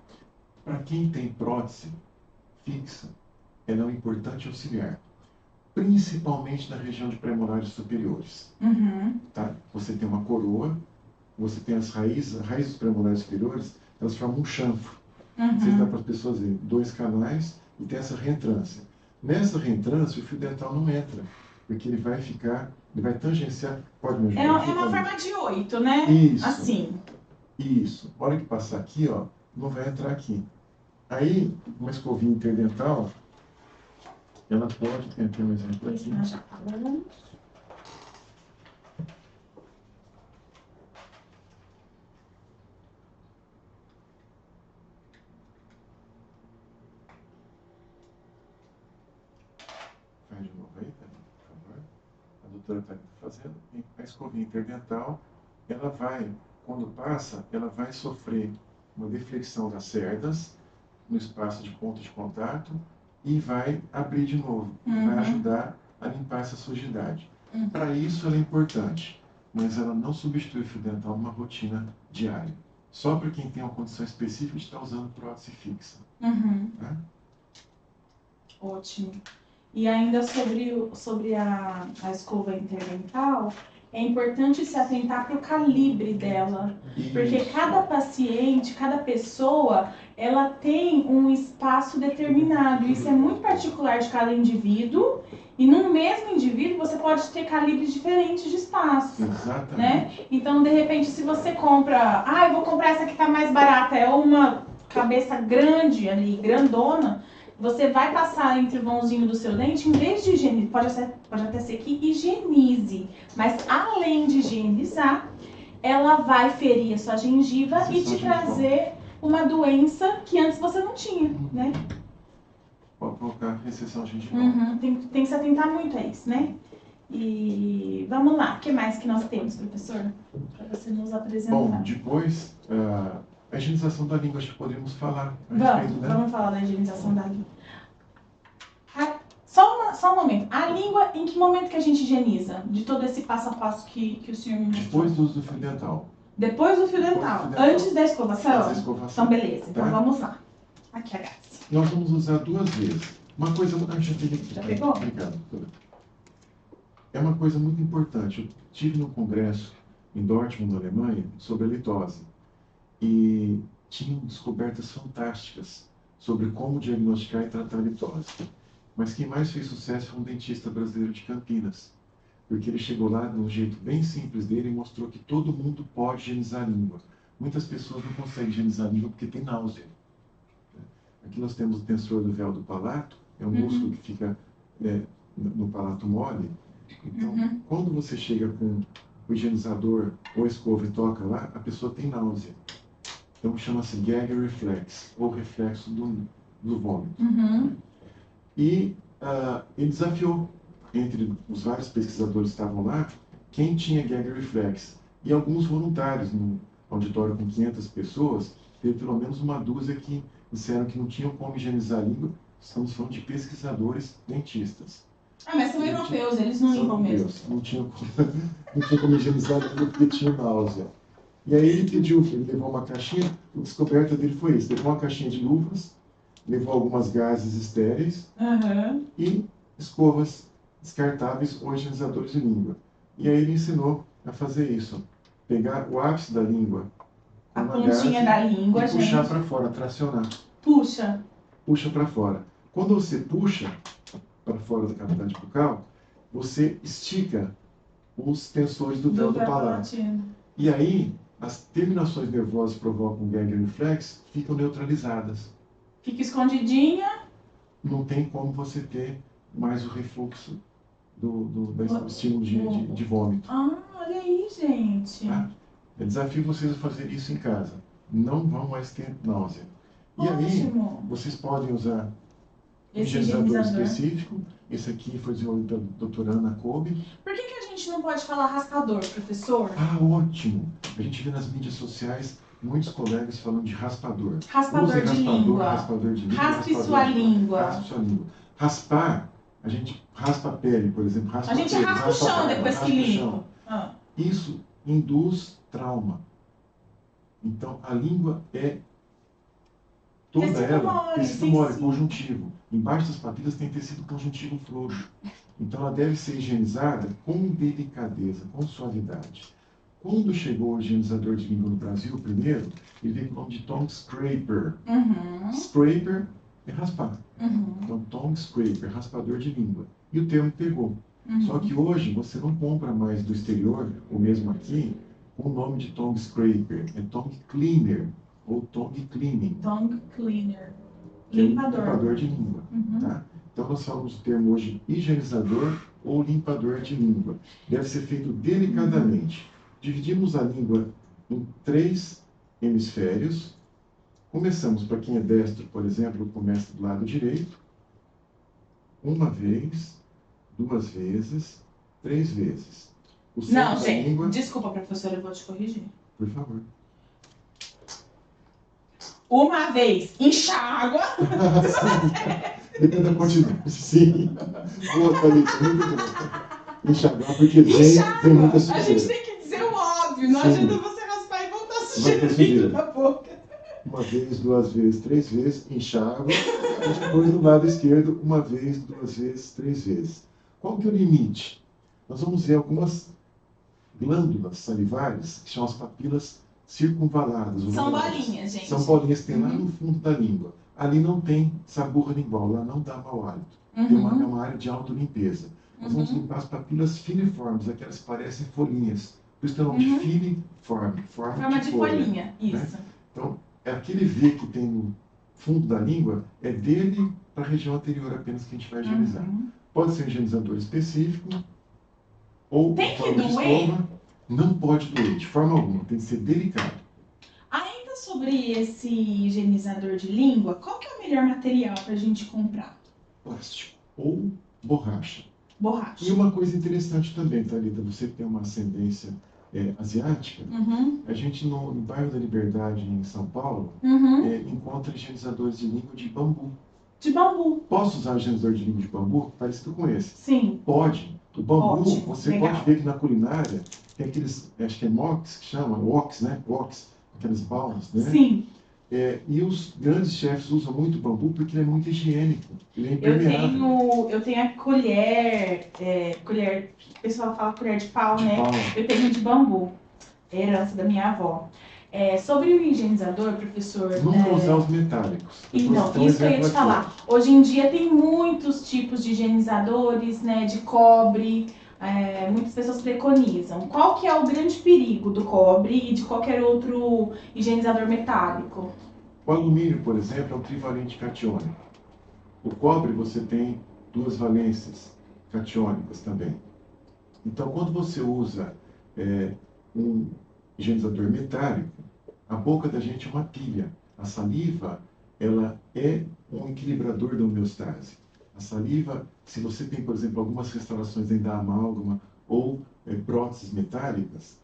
Para quem tem prótese fixa, ela é um importante auxiliar, principalmente na região de premolares superiores. Uhum. Tá? Você tem uma coroa, você tem as raízes dos premolares superiores, elas formam um chanfro. Não sei se dá para as pessoas verem, 2 canais e tem essa reentrância. Nessa reentrância, o fio dental não entra, porque ele vai tangenciar, pode me É ajudar aqui? uma forma de 8, né? Isso. Assim. Isso. A hora que passar aqui, ó, não vai entrar aqui. Aí, uma escovinha interdental, ela pode, tem aqui um exemplo aqui. Nós já falamos. Faz de novo aí, por favor. A doutora está fazendo. E a escovinha interdental, ela vai, quando passa, ela vai sofrer uma deflexão das cerdas no espaço de ponto de contato e vai abrir de novo. E vai ajudar a limpar essa sujidade. Para isso ela é importante, mas ela não substitui o fio dental numa rotina diária. Só para quem tem uma condição específica de estar usando prótese fixa. Tá? Ótimo. E ainda sobre a escova interdental, é importante se atentar para o calibre dela. Porque Isso. cada paciente, cada pessoa, ela tem um espaço determinado. Isso é muito particular de cada indivíduo. E no mesmo indivíduo, você pode ter calibres diferentes de espaço. Exatamente. Né? Então, de repente, se você compra... eu vou comprar essa que tá mais barata. É uma cabeça grande ali, grandona. Você vai passar entre o vãozinho do seu dente, em vez de higienizar, pode até ser que higienize. Mas, além de higienizar, ela vai ferir a sua gengiva e te trazer uma doença que antes você não tinha, né? Pode colocar recessão gengival. Tem que se atentar muito a isso, né? E vamos lá, o que mais que nós temos, professor? Para você nos apresentar. Bom, depois, a higienização da língua, acho que poderíamos falar a respeito, né? Vamos falar da higienização da língua. Só um momento. A língua, em que momento que a gente higieniza? De todo esse passo a passo que o senhor me mostrou? Depois do uso do fio dental. Depois do fio dental. Antes da escovação? Antes da escovação. Então, beleza. Então, Tá? vamos lá. Aqui a gaze. Nós vamos usar 2 vezes. Uma coisa... Já pegou? Obrigado, doutora. É uma coisa muito importante. Eu estive no congresso em Dortmund, na Alemanha, sobre a litose. E tinham descobertas fantásticas sobre como diagnosticar e tratar a litose. Mas quem mais fez sucesso foi um dentista brasileiro de Campinas, porque ele chegou lá de um jeito bem simples dele e mostrou que todo mundo pode higienizar a língua. Muitas pessoas não conseguem higienizar a língua porque tem náusea. Aqui nós temos o tensor do véu do palato, é um músculo que fica no palato mole. Então, quando você chega com o higienizador ou escova e toca lá, a pessoa tem náusea. Então chama-se gag reflex, ou reflexo do vômito. E ele desafiou, entre os vários pesquisadores que estavam lá, quem tinha gag reflex. E alguns voluntários, no auditório com 500 pessoas, teve pelo menos uma dúzia que disseram que não tinham como higienizar a língua. Estamos falando de pesquisadores dentistas. Ah, mas são europeus, eles não limpam mesmo. Não tinham como higienizar a língua porque tinha náusea. E aí ele pediu, ele levou uma caixinha, a descoberta dele foi isso, levou uma caixinha de luvas, levou algumas gases estéreis e escovas descartáveis ou higienizadores de língua. E aí ele ensinou a fazer isso, pegar o ápice da língua, a pontinha da língua, e puxar para fora, tracionar. Puxa para fora. Quando você puxa para fora da cavidade bucal, você estica os tensores do véu do palato. E aí, as terminações nervosas que provocam gag reflex ficam neutralizadas. Fica escondidinha. Não tem como você ter mais o refluxo do estímulo de vômito. Ah, olha aí, gente. Tá? Eu desafio vocês a fazer isso em casa. Não vão mais ter náusea. E aí, vocês podem usar um higienizador específico. Esse aqui foi desenvolvido pela doutora Ana Kobe. Por que a gente não pode falar raspador, professor? Ah, ótimo! A gente vê nas mídias sociais muitos colegas falando de raspador. Raspador de língua. Raspador de língua. Raspe sua língua. Raspe sua língua. Raspar, a gente raspa a pele, por exemplo. Raspa a gente raspa o chão depois que limpa. Isso induz trauma. Então, a língua é toda tecido mole, conjuntivo. Embaixo das papilas tem tecido conjuntivo frouxo. Então ela deve ser higienizada com delicadeza, com suavidade. Quando chegou o higienizador de língua no Brasil, primeiro, ele veio com o nome de tongue scraper. Scraper é raspar. Então tongue scraper, raspador de língua. E o termo pegou. Só que hoje você não compra mais do exterior, ou mesmo aqui, com o nome de tongue scraper. É tongue cleaner. Ou tongue cleaning. Tongue cleaner. Limpador de língua. Tá? Então nós falamos o termo hoje higienizador ou limpador de língua. Deve ser feito delicadamente. Dividimos a língua em 3 hemisférios. Começamos, para quem é destro, por exemplo, começa do lado direito. 1 vez, 2 vezes, 3 vezes. Não, gente, língua... desculpa, professora, eu vou te corrigir. Por favor. 1 vez, enxágua. Depende da quantidade. Sim. Boa, Thalita, muito bom. Enxaguar, porque vem muita sujeira. A gente tem que dizer o óbvio, não adianta você raspar e voltar sujeira dentro da boca. 1 vez, 2 vezes, 3 vezes, enxágua. E depois do lado esquerdo, 1 vez, 2 vezes, 3 vezes. Qual que é o limite? Nós vamos ver algumas glândulas salivares, que são as papilas circunvaladas. São bolinhas, gente. São bolinhas que tem lá no fundo da língua. Ali não tem saburra lingual, lá não dá mau hálito. É uma área de autolimpeza. Nós vamos limpar as papilas filiformes, aquelas que parecem folhinhas. Por isso tem o nome de filiforme. Forma de folhinha, isso. Né? Então, é aquele V que tem no fundo da língua, é dele para a região anterior apenas que a gente vai higienizar. Pode ser um higienizador específico, ou tem que doer? Escova. Não pode doer, de forma alguma, tem que ser delicado. Ainda sobre esse higienizador de língua, qual que é o melhor material para a gente comprar? Plástico ou borracha. Borracha. E uma coisa interessante também, Thalita, você que tem uma ascendência asiática, a gente no bairro da Liberdade, em São Paulo, encontra higienizadores de língua de bambu. De bambu. Posso usar higienizador de língua de bambu parecido com esse? Sim. Pode. O bambu, ótimo, você legal. pode ver que na culinária tem aqueles, acho que é mox que chama, woks, né? Woks, aquelas balas, né? Sim. E os grandes chefes usam muito bambu porque ele é muito higiênico, ele é impermeável. Eu tenho a colher, o pessoal fala colher de pau, né? Eu tenho de bambu. herança da minha avó. Sobre o higienizador, professor... Nunca usar os metálicos. Então, Depois, isso que eu ia te aqui, ó. falar. Hoje em dia tem muitos tipos de higienizadores, né, de cobre, muitas pessoas preconizam. Qual que é o grande perigo do cobre e de qualquer outro higienizador metálico? O alumínio, por exemplo, é um trivalente catiônico. O cobre você tem duas valências catiônicas também. Então, quando você usa um higienizador metálico, a boca da gente é uma pilha. A saliva, ela é um equilibrador da homeostase. A saliva, se você tem, por exemplo, algumas restaurações dentro da amálgama ou próteses metálicas,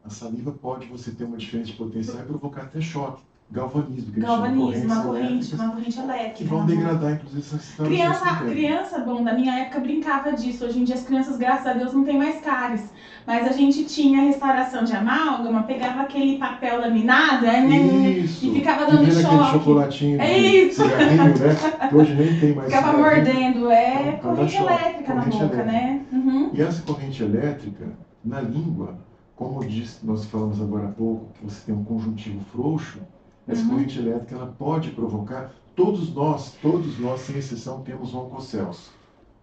a saliva pode você ter uma diferença de potencial e provocar até choque, galvanismo, que Galvanismo, uma corrente que elétrica. vão degradar, inclusive, essas restaurações. Criança, bom, da minha época brincava disso. Hoje em dia as crianças, graças a Deus, não tem mais cáries. Mas a gente tinha restauração de amálgama, pegava aquele papel laminado, Isso, e ficava dando aquele choque. chocolatinho É de isso. cigarrinho, né? Que hoje nem tem mais Ficava cigarrinho. mordendo, Então, corrente dá choque, elétrica na corrente boca, elétrica. né? Uhum. E essa corrente elétrica, na língua, como nós falamos agora há pouco, que você tem um conjuntivo frouxo, essa corrente elétrica ela pode provocar, todos nós, sem exceção, temos oncocelos,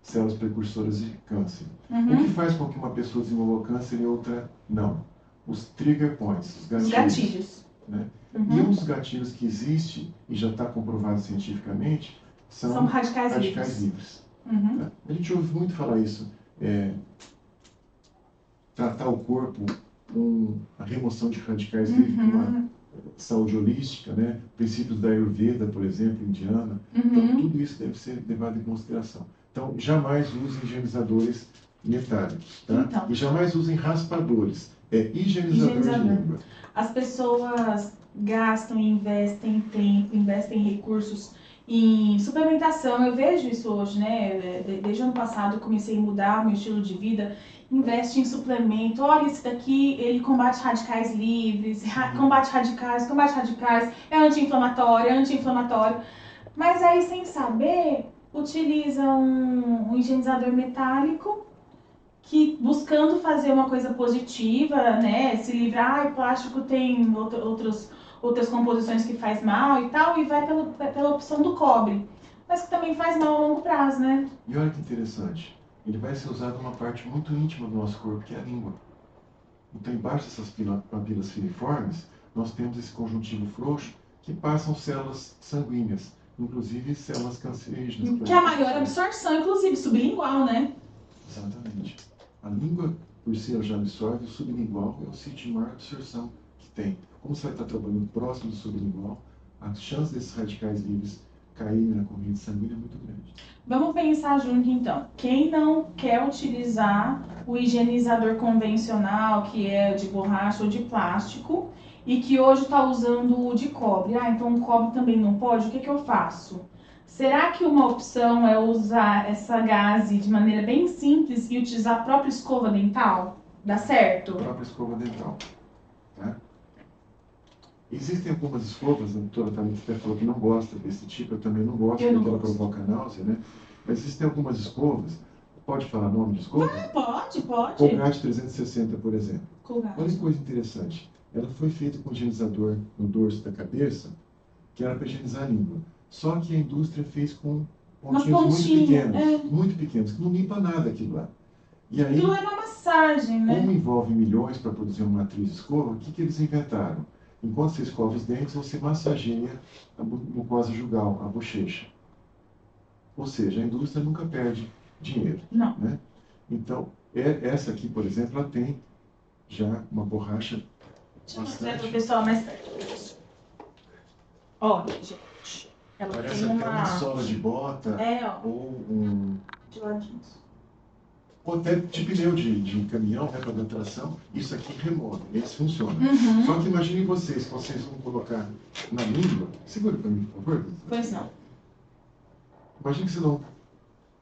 células precursoras de câncer. O que faz com que uma pessoa desenvolva câncer e outra não? Os trigger points, os gatilhos. Né? E um dos gatilhos que existe, e já está comprovado cientificamente, são radicais livres. Tá? A gente ouve muito falar isso. Tratar o corpo com a remoção de radicais livres, com uma saúde holística, né? Princípios da Ayurveda, por exemplo, indiana. Então, tudo isso deve ser levado em consideração. Então, jamais usem higienizadores metálicos, tá? Então. E jamais usem raspadores. Higienizador de língua. As pessoas gastam, investem tempo, investem recursos em suplementação. Eu vejo isso hoje, né? Desde o ano passado eu comecei a mudar o meu estilo de vida. Investe em suplemento. Olha, esse daqui, ele combate radicais livres, combate radicais, é anti-inflamatório. Mas aí, sem saber, utiliza um higienizador metálico que, buscando fazer uma coisa positiva, né, se livrar, o plástico tem outras composições que faz mal e tal, e vai pela opção do cobre, mas que também faz mal a longo prazo, né? E olha que interessante, ele vai ser usado numa parte muito íntima do nosso corpo, que é a língua. Então, embaixo dessas papilas filiformes, nós temos esse conjuntivo frouxo que passam células sanguíneas, inclusive células cancerígenas. Que é a maior absorção, inclusive, sublingual, né? Exatamente. A língua, por si, ela já absorve, o sublingual é o sítio de maior absorção que tem. Como você vai estar trabalhando próximo do sublingual, a chance desses radicais livres caírem na corrente sanguínea é muito grande. Vamos pensar junto, então. Quem não quer utilizar o higienizador convencional, que é de borracha ou de plástico, e que hoje está usando o de cobre. Então o cobre também não pode? O que eu faço? Será que uma opção é usar essa gaze de maneira bem simples e utilizar a própria escova dental? Dá certo? A própria escova dental. Tá? Existem algumas escovas, a doutora Thalita até falou que não gosta desse tipo, eu também não gosto, porque ela provoca náusea, né? Mas existem algumas escovas, pode falar nome de escova? Pode. Colgate 360, por exemplo. Colgate. Olha que coisa interessante. Ela foi feita com higienizador no dorso da cabeça, que era para higienizar a língua. Só que a indústria fez com pontinhos muito pequenos, que não limpa nada aquilo lá. E aí, aquilo é uma massagem, né? como envolve milhões para produzir uma matriz de escova, o que eles inventaram? Enquanto você escova os dentes, você massageia a mucosa jugal, a bochecha. Ou seja, a indústria nunca perde dinheiro. Não. Né? Então, essa aqui, por exemplo, ela tem já uma borracha. Deixa eu mostrar para o pessoal mais perto. Olha, gente. Ela parece tem até uma sola de bota ou de ladinhos. ou até de pneu de caminhão, né, para dar tração. Isso aqui remove, esse funciona. Só que imaginem vocês vão colocar na língua. Segura para mim, por favor. Pois não. Imagina que você dá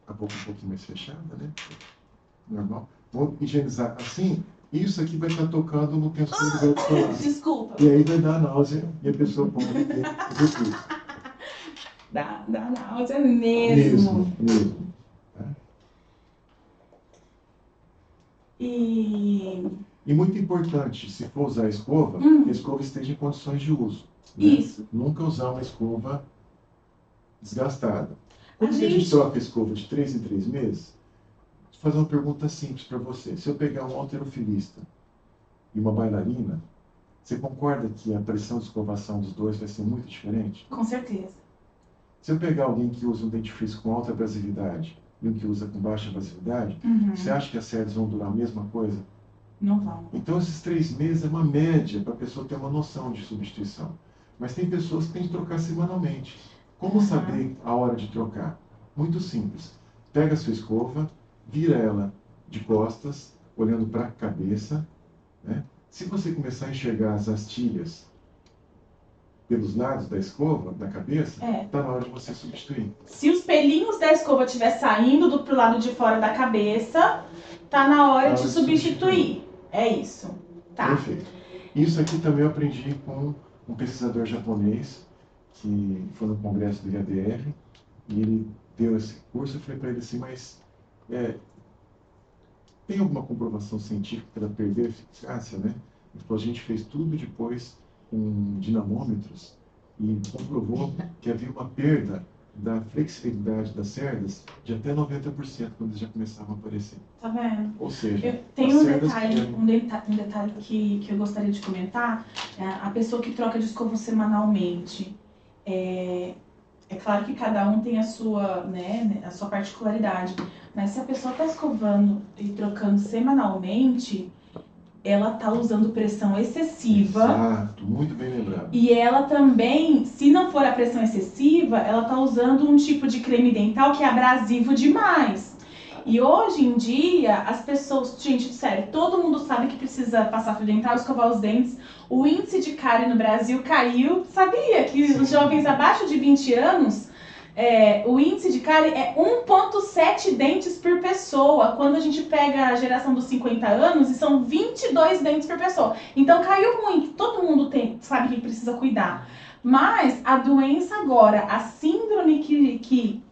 a boca um pouquinho mais fechada, né? Normal. Vou higienizar assim. Isso aqui vai estar tocando no tensor do verbo falar. Desculpa. E aí vai dar náusea e a pessoa pode ter refluxo. Dá náusea mesmo. Mesmo. Tá? E E muito importante, se for usar a escova esteja em condições de uso. Né? Isso. Nunca usar uma escova desgastada. A Quando a gente gente- troca a escova de 3 em 3 meses, vou fazer uma pergunta simples para você. Se eu pegar um halterofilista e uma bailarina, você concorda que a pressão de escovação dos dois vai ser muito diferente? Com certeza. Se eu pegar alguém que usa um dentifrício com alta abrasividade e um que usa com baixa abrasividade, você acha que as cerdas vão durar a mesma coisa? Não vão. Então, esses 3 meses é uma média para a pessoa ter uma noção de substituição. Mas tem pessoas que têm que trocar semanalmente. Como saber a hora de trocar? Muito simples. Pega a sua escova, vira ela de costas, olhando para a cabeça. Né? Se você começar a enxergar as astilhas pelos lados da escova, da cabeça, está na hora de você substituir. Se os pelinhos da escova estiver saindo pro lado de fora da cabeça, tá na hora de substituir. É isso. Tá. Perfeito. Isso aqui também eu aprendi com um pesquisador japonês, que foi no congresso do IADR, e ele deu esse curso. Eu falei para ele assim, mas tem alguma comprovação científica para perder a eficácia, né? Ele falou, a gente fez tudo depois com dinamômetros e comprovou que havia uma perda da flexibilidade das cerdas de até 90% quando eles já começavam a aparecer. Tá vendo? Ou seja, Tem as um cerdas detalhe que eu gostaria de comentar. A pessoa que troca de escova semanalmente. É claro que cada um tem a sua, né, a sua particularidade. Mas se a pessoa está escovando e trocando semanalmente, ela está usando pressão excessiva. Exato, muito bem lembrado. E ela também, se não for a pressão excessiva, ela está usando um tipo de creme dental que é abrasivo demais. E hoje em dia, as pessoas, gente, sério, todo mundo sabe que precisa passar fio dental, escovar os dentes. O índice de cárie no Brasil caiu. Sabia que os jovens abaixo de 20 anos, o índice de cárie é 1,7 dentes por pessoa. Quando a gente pega a geração dos 50 anos, e são 22 dentes por pessoa. Então caiu muito, todo mundo sabe que precisa cuidar. Mas a doença agora, a síndrome que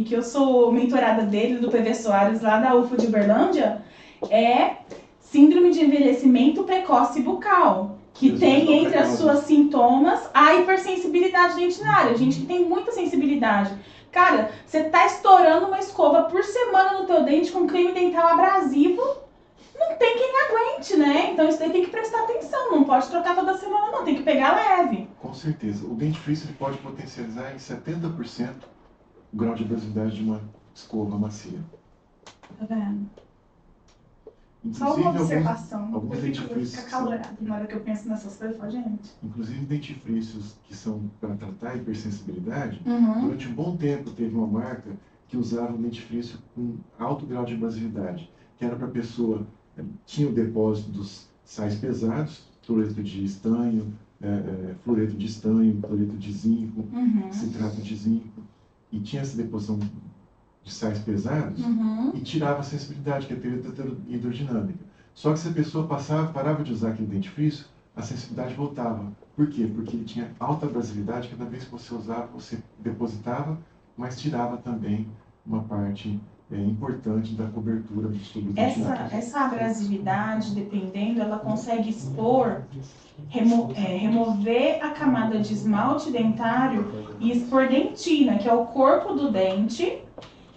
eu sou mentorada dele, do PV Soares, lá da UFO de Uberlândia, é síndrome de envelhecimento precoce bucal, que tem entre as suas sintomas a hipersensibilidade dentinária. A gente que tem muita sensibilidade. Cara, você tá estourando uma escova por semana no teu dente com creme dental abrasivo, não tem quem aguente, né? Então isso daí tem que prestar atenção, não pode trocar toda semana não, tem que pegar leve. Com certeza. O dentifrício ele pode potencializar em 70% o grau de abrasividade de uma escova macia. Tá vendo? Só Inclusive, uma observação, alguns eu dentifrícios fico acalorada na hora que eu penso nessas coisas, eu falo, gente. Inclusive dentifrícios que são para tratar a hipersensibilidade, Uhum. durante um bom tempo teve uma marca que usava um dentifrício com alto grau de abrasividade, que era para a pessoa, tinha o depósito dos sais pesados, cloreto de estanho, fluoreto de estanho, cloreto de zinco, citrato de zinco, e tinha essa deposição de sais pesados, e tirava a sensibilidade, que é a teoria da hidrodinâmica. Só que se a pessoa parava de usar aquele dentifrício, a sensibilidade voltava. Por quê? Porque ele tinha alta abrasividade, cada vez que você usava, você depositava, mas tirava também uma parte importante da cobertura dos tubos dentinários. Essa abrasividade, dependendo, ela consegue expor, remover a camada de esmalte dentário e expor dentina, que é o corpo do dente,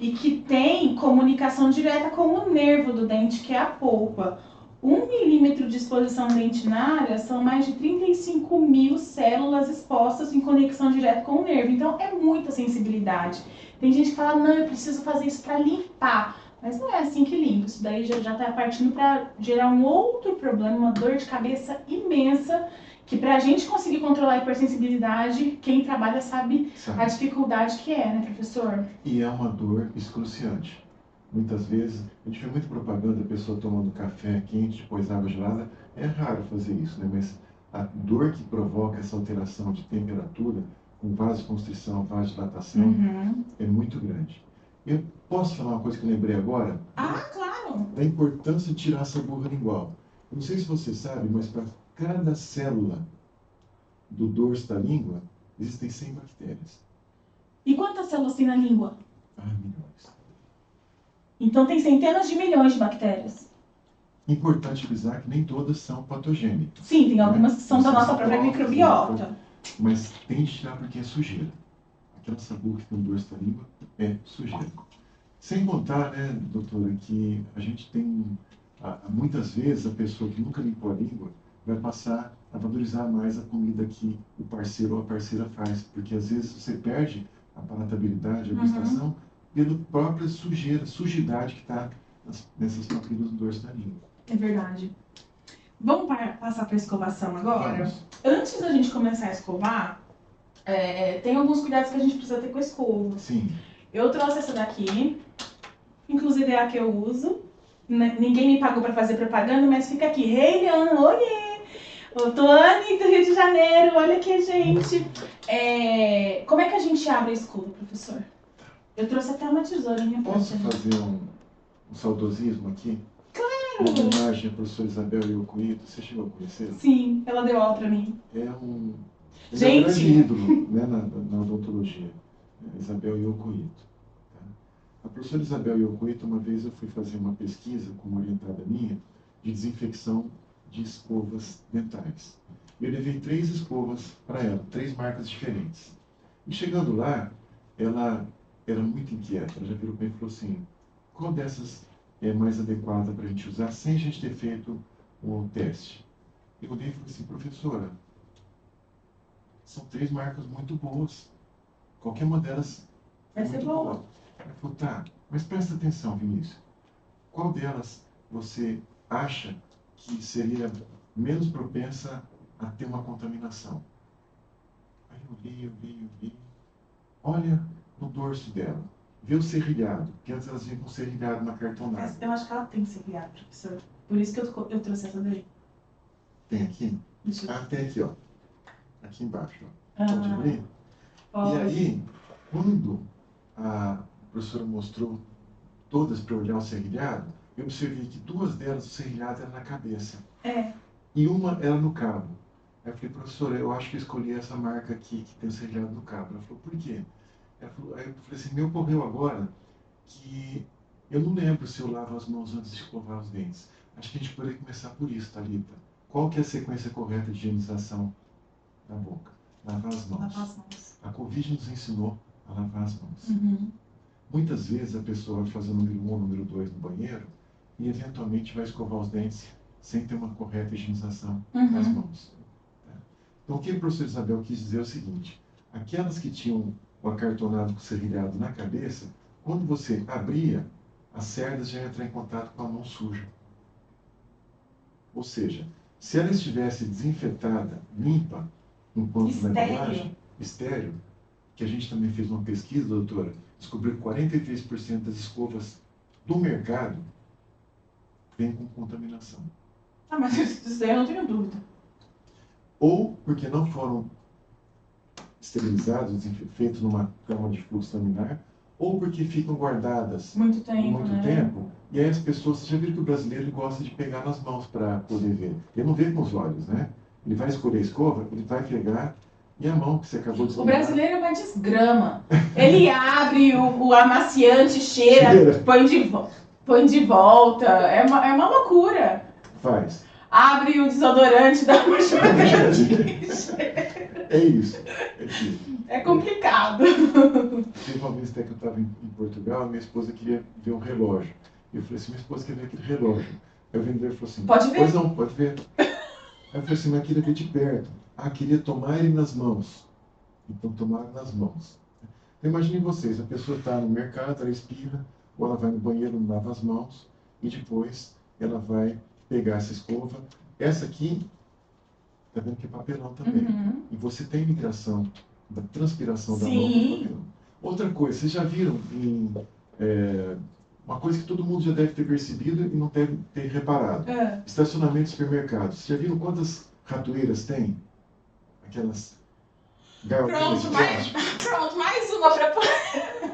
e que tem comunicação direta com o nervo do dente, que é a polpa. 1 milímetro de exposição dentinária são mais de 35 mil células expostas em conexão direta com o nervo. Então, é muita sensibilidade. Tem gente que fala, não, eu preciso fazer isso para limpar. Mas não é assim que limpa. Isso daí já está partindo para gerar um outro problema, uma dor de cabeça imensa, que para a gente conseguir controlar a hipersensibilidade, quem trabalha sabe a dificuldade que é, né, professor? E é uma dor excruciante. Muitas vezes, a gente vê muita propaganda, a pessoa tomando café quente, depois água gelada. É raro fazer isso, né? Mas a dor que provoca essa alteração de temperatura, com vasoconstrição, vasodilatação, é muito grande. Eu posso falar uma coisa que eu lembrei agora? Ah, claro! Da importância de tirar essa borra lingual. Eu não sei se você sabe, mas para cada célula do dorso da língua, existem 100 bactérias. E quantas células tem na língua? Milhões. Então tem centenas de milhões de bactérias. Importante frisar que nem todas são patogênicas. Sim, tem algumas que são da Vocês nossa própria colocam, microbiota. Mas tem de tirar porque é sujeira. Aquela sabor que tem no dorso da língua é sujeira. Sem contar, né, doutora, que a gente tem, muitas vezes, a pessoa que nunca limpou a língua vai passar a valorizar mais a comida que o parceiro ou a parceira faz, porque às vezes você perde a palatabilidade, a gustação, pela própria sujidade que está nessas papilas do dorso da língua. É verdade. Vamos passar para a escovação agora? Vamos. Antes da gente começar a escovar, tem alguns cuidados que a gente precisa ter com a escova. Sim. Eu trouxe essa daqui, inclusive é a que eu uso. Ninguém me pagou para fazer propaganda, mas fica aqui. Hey, Liana, oiê! Eu tô Anne do Rio de Janeiro, olha aqui, gente. Como é que a gente abre a escova, professor? Eu trouxe até uma tesourinha pra Posso gente. fazer um saudosismo aqui? Claro! Uma homenagem à professora Isabel Iocoito. Você chegou a conhecer? Sim, ela deu aula pra mim. Ele é um Gente! grande ídolo, né, na odontologia. Isabel Iocoito. Tá? A professora Isabel Iocoito, uma vez eu fui fazer uma pesquisa com uma orientada minha de desinfecção de escovas dentais. Eu levei 3 escovas para ela, 3 marcas diferentes. E chegando lá, ela era muito inquieta. Ela já virou para mim e falou assim: qual dessas é mais adequada para a gente usar sem a gente ter feito o teste? Eu olhei e falei assim: professora, são 3 marcas muito boas. Qualquer uma delas Vai ser muito boa. Ela falou: tá, mas presta atenção, Vinícius. Qual delas você acha que seria menos propensa a ter uma contaminação? Aí eu olhei. Olha no dorso dela. Vê o serrilhado, que antes elas vinham com serrilhado na cartonada. Eu acho que ela tem que ser criada, professor. Por isso que eu trouxe essa daí. Tem aqui? Deixa eu... Ah, tem aqui, ó. Aqui embaixo, ó. Ah, Pode abrir? pode. E aí, quando a professora mostrou todas para olhar o serrilhado, eu observei que 2 delas, o serrilhado era na cabeça. E uma era no cabo. Aí eu falei: professora, eu acho que eu escolhi essa marca aqui, que tem o serrilhado no cabo. Ela falou: por quê? Aí eu falei assim: me ocorreu agora que eu não lembro se eu lavo as mãos antes de escovar os dentes. Acho que a gente poderia começar por isso, Thalita. Qual que é a sequência correta de higienização da boca? Lavar as mãos. Lavar as mãos. A Covid nos ensinou a lavar as mãos. Uhum. Muitas vezes a pessoa vai fazer o número 1 ou o número 2 no banheiro e eventualmente vai escovar os dentes sem ter uma correta higienização das mãos. Tá? Então o que a professora Isabel quis dizer é o seguinte: aquelas que tinham o acartonado com o serrilhado na cabeça, quando você abria, as cerdas já iam entrar em contato com a mão suja. Ou seja, se ela estivesse desinfetada, limpa, enquanto na embalagem, estéril, que a gente também fez uma pesquisa, doutora, descobriu que 43% das escovas do mercado vêm com contaminação. Ah, mas isso daí eu não tenho dúvida. Ou porque não foram esterilizados, feitos numa cama de fluxo laminar, ou porque ficam guardadas Muito tempo, muito né? tempo, e aí as pessoas, você já viu que o brasileiro ele gosta de pegar nas mãos para poder ver. Ele não vê com os olhos, né? Ele vai escolher a escova, ele vai pegar, e a mão que você acabou de O escovar. brasileiro é uma desgrama. Ele abre o amaciante, cheira, põe de volta. É uma loucura. Faz. Abre o desodorante da É isso. É isso. É complicado. Teve uma vez até que eu estava em Portugal, minha esposa queria ver um relógio. Eu falei assim: minha esposa quer ver aquele relógio. Aí o vendedor falou assim: Pode ver? Pois não, pode ver. Aí eu falei assim: mas queria ver de perto. Ah, queria tomar ele nas mãos. Então tomaram nas mãos. Então, imaginem vocês: a pessoa está no mercado, ela espirra, ou ela vai no banheiro, lava as mãos, e depois ela vai pegar essa escova. Essa aqui, está vendo que é papelão também. Uhum. E você tem migração da transpiração da Sim. mão para o papelão. Outra coisa, vocês já viram uma coisa que todo mundo já deve ter percebido e não deve ter reparado. Estacionamento de supermercados. Vocês já viram quantas ratoeiras tem? Aquelas garrafas de plástico. Pronto, mais uma pra...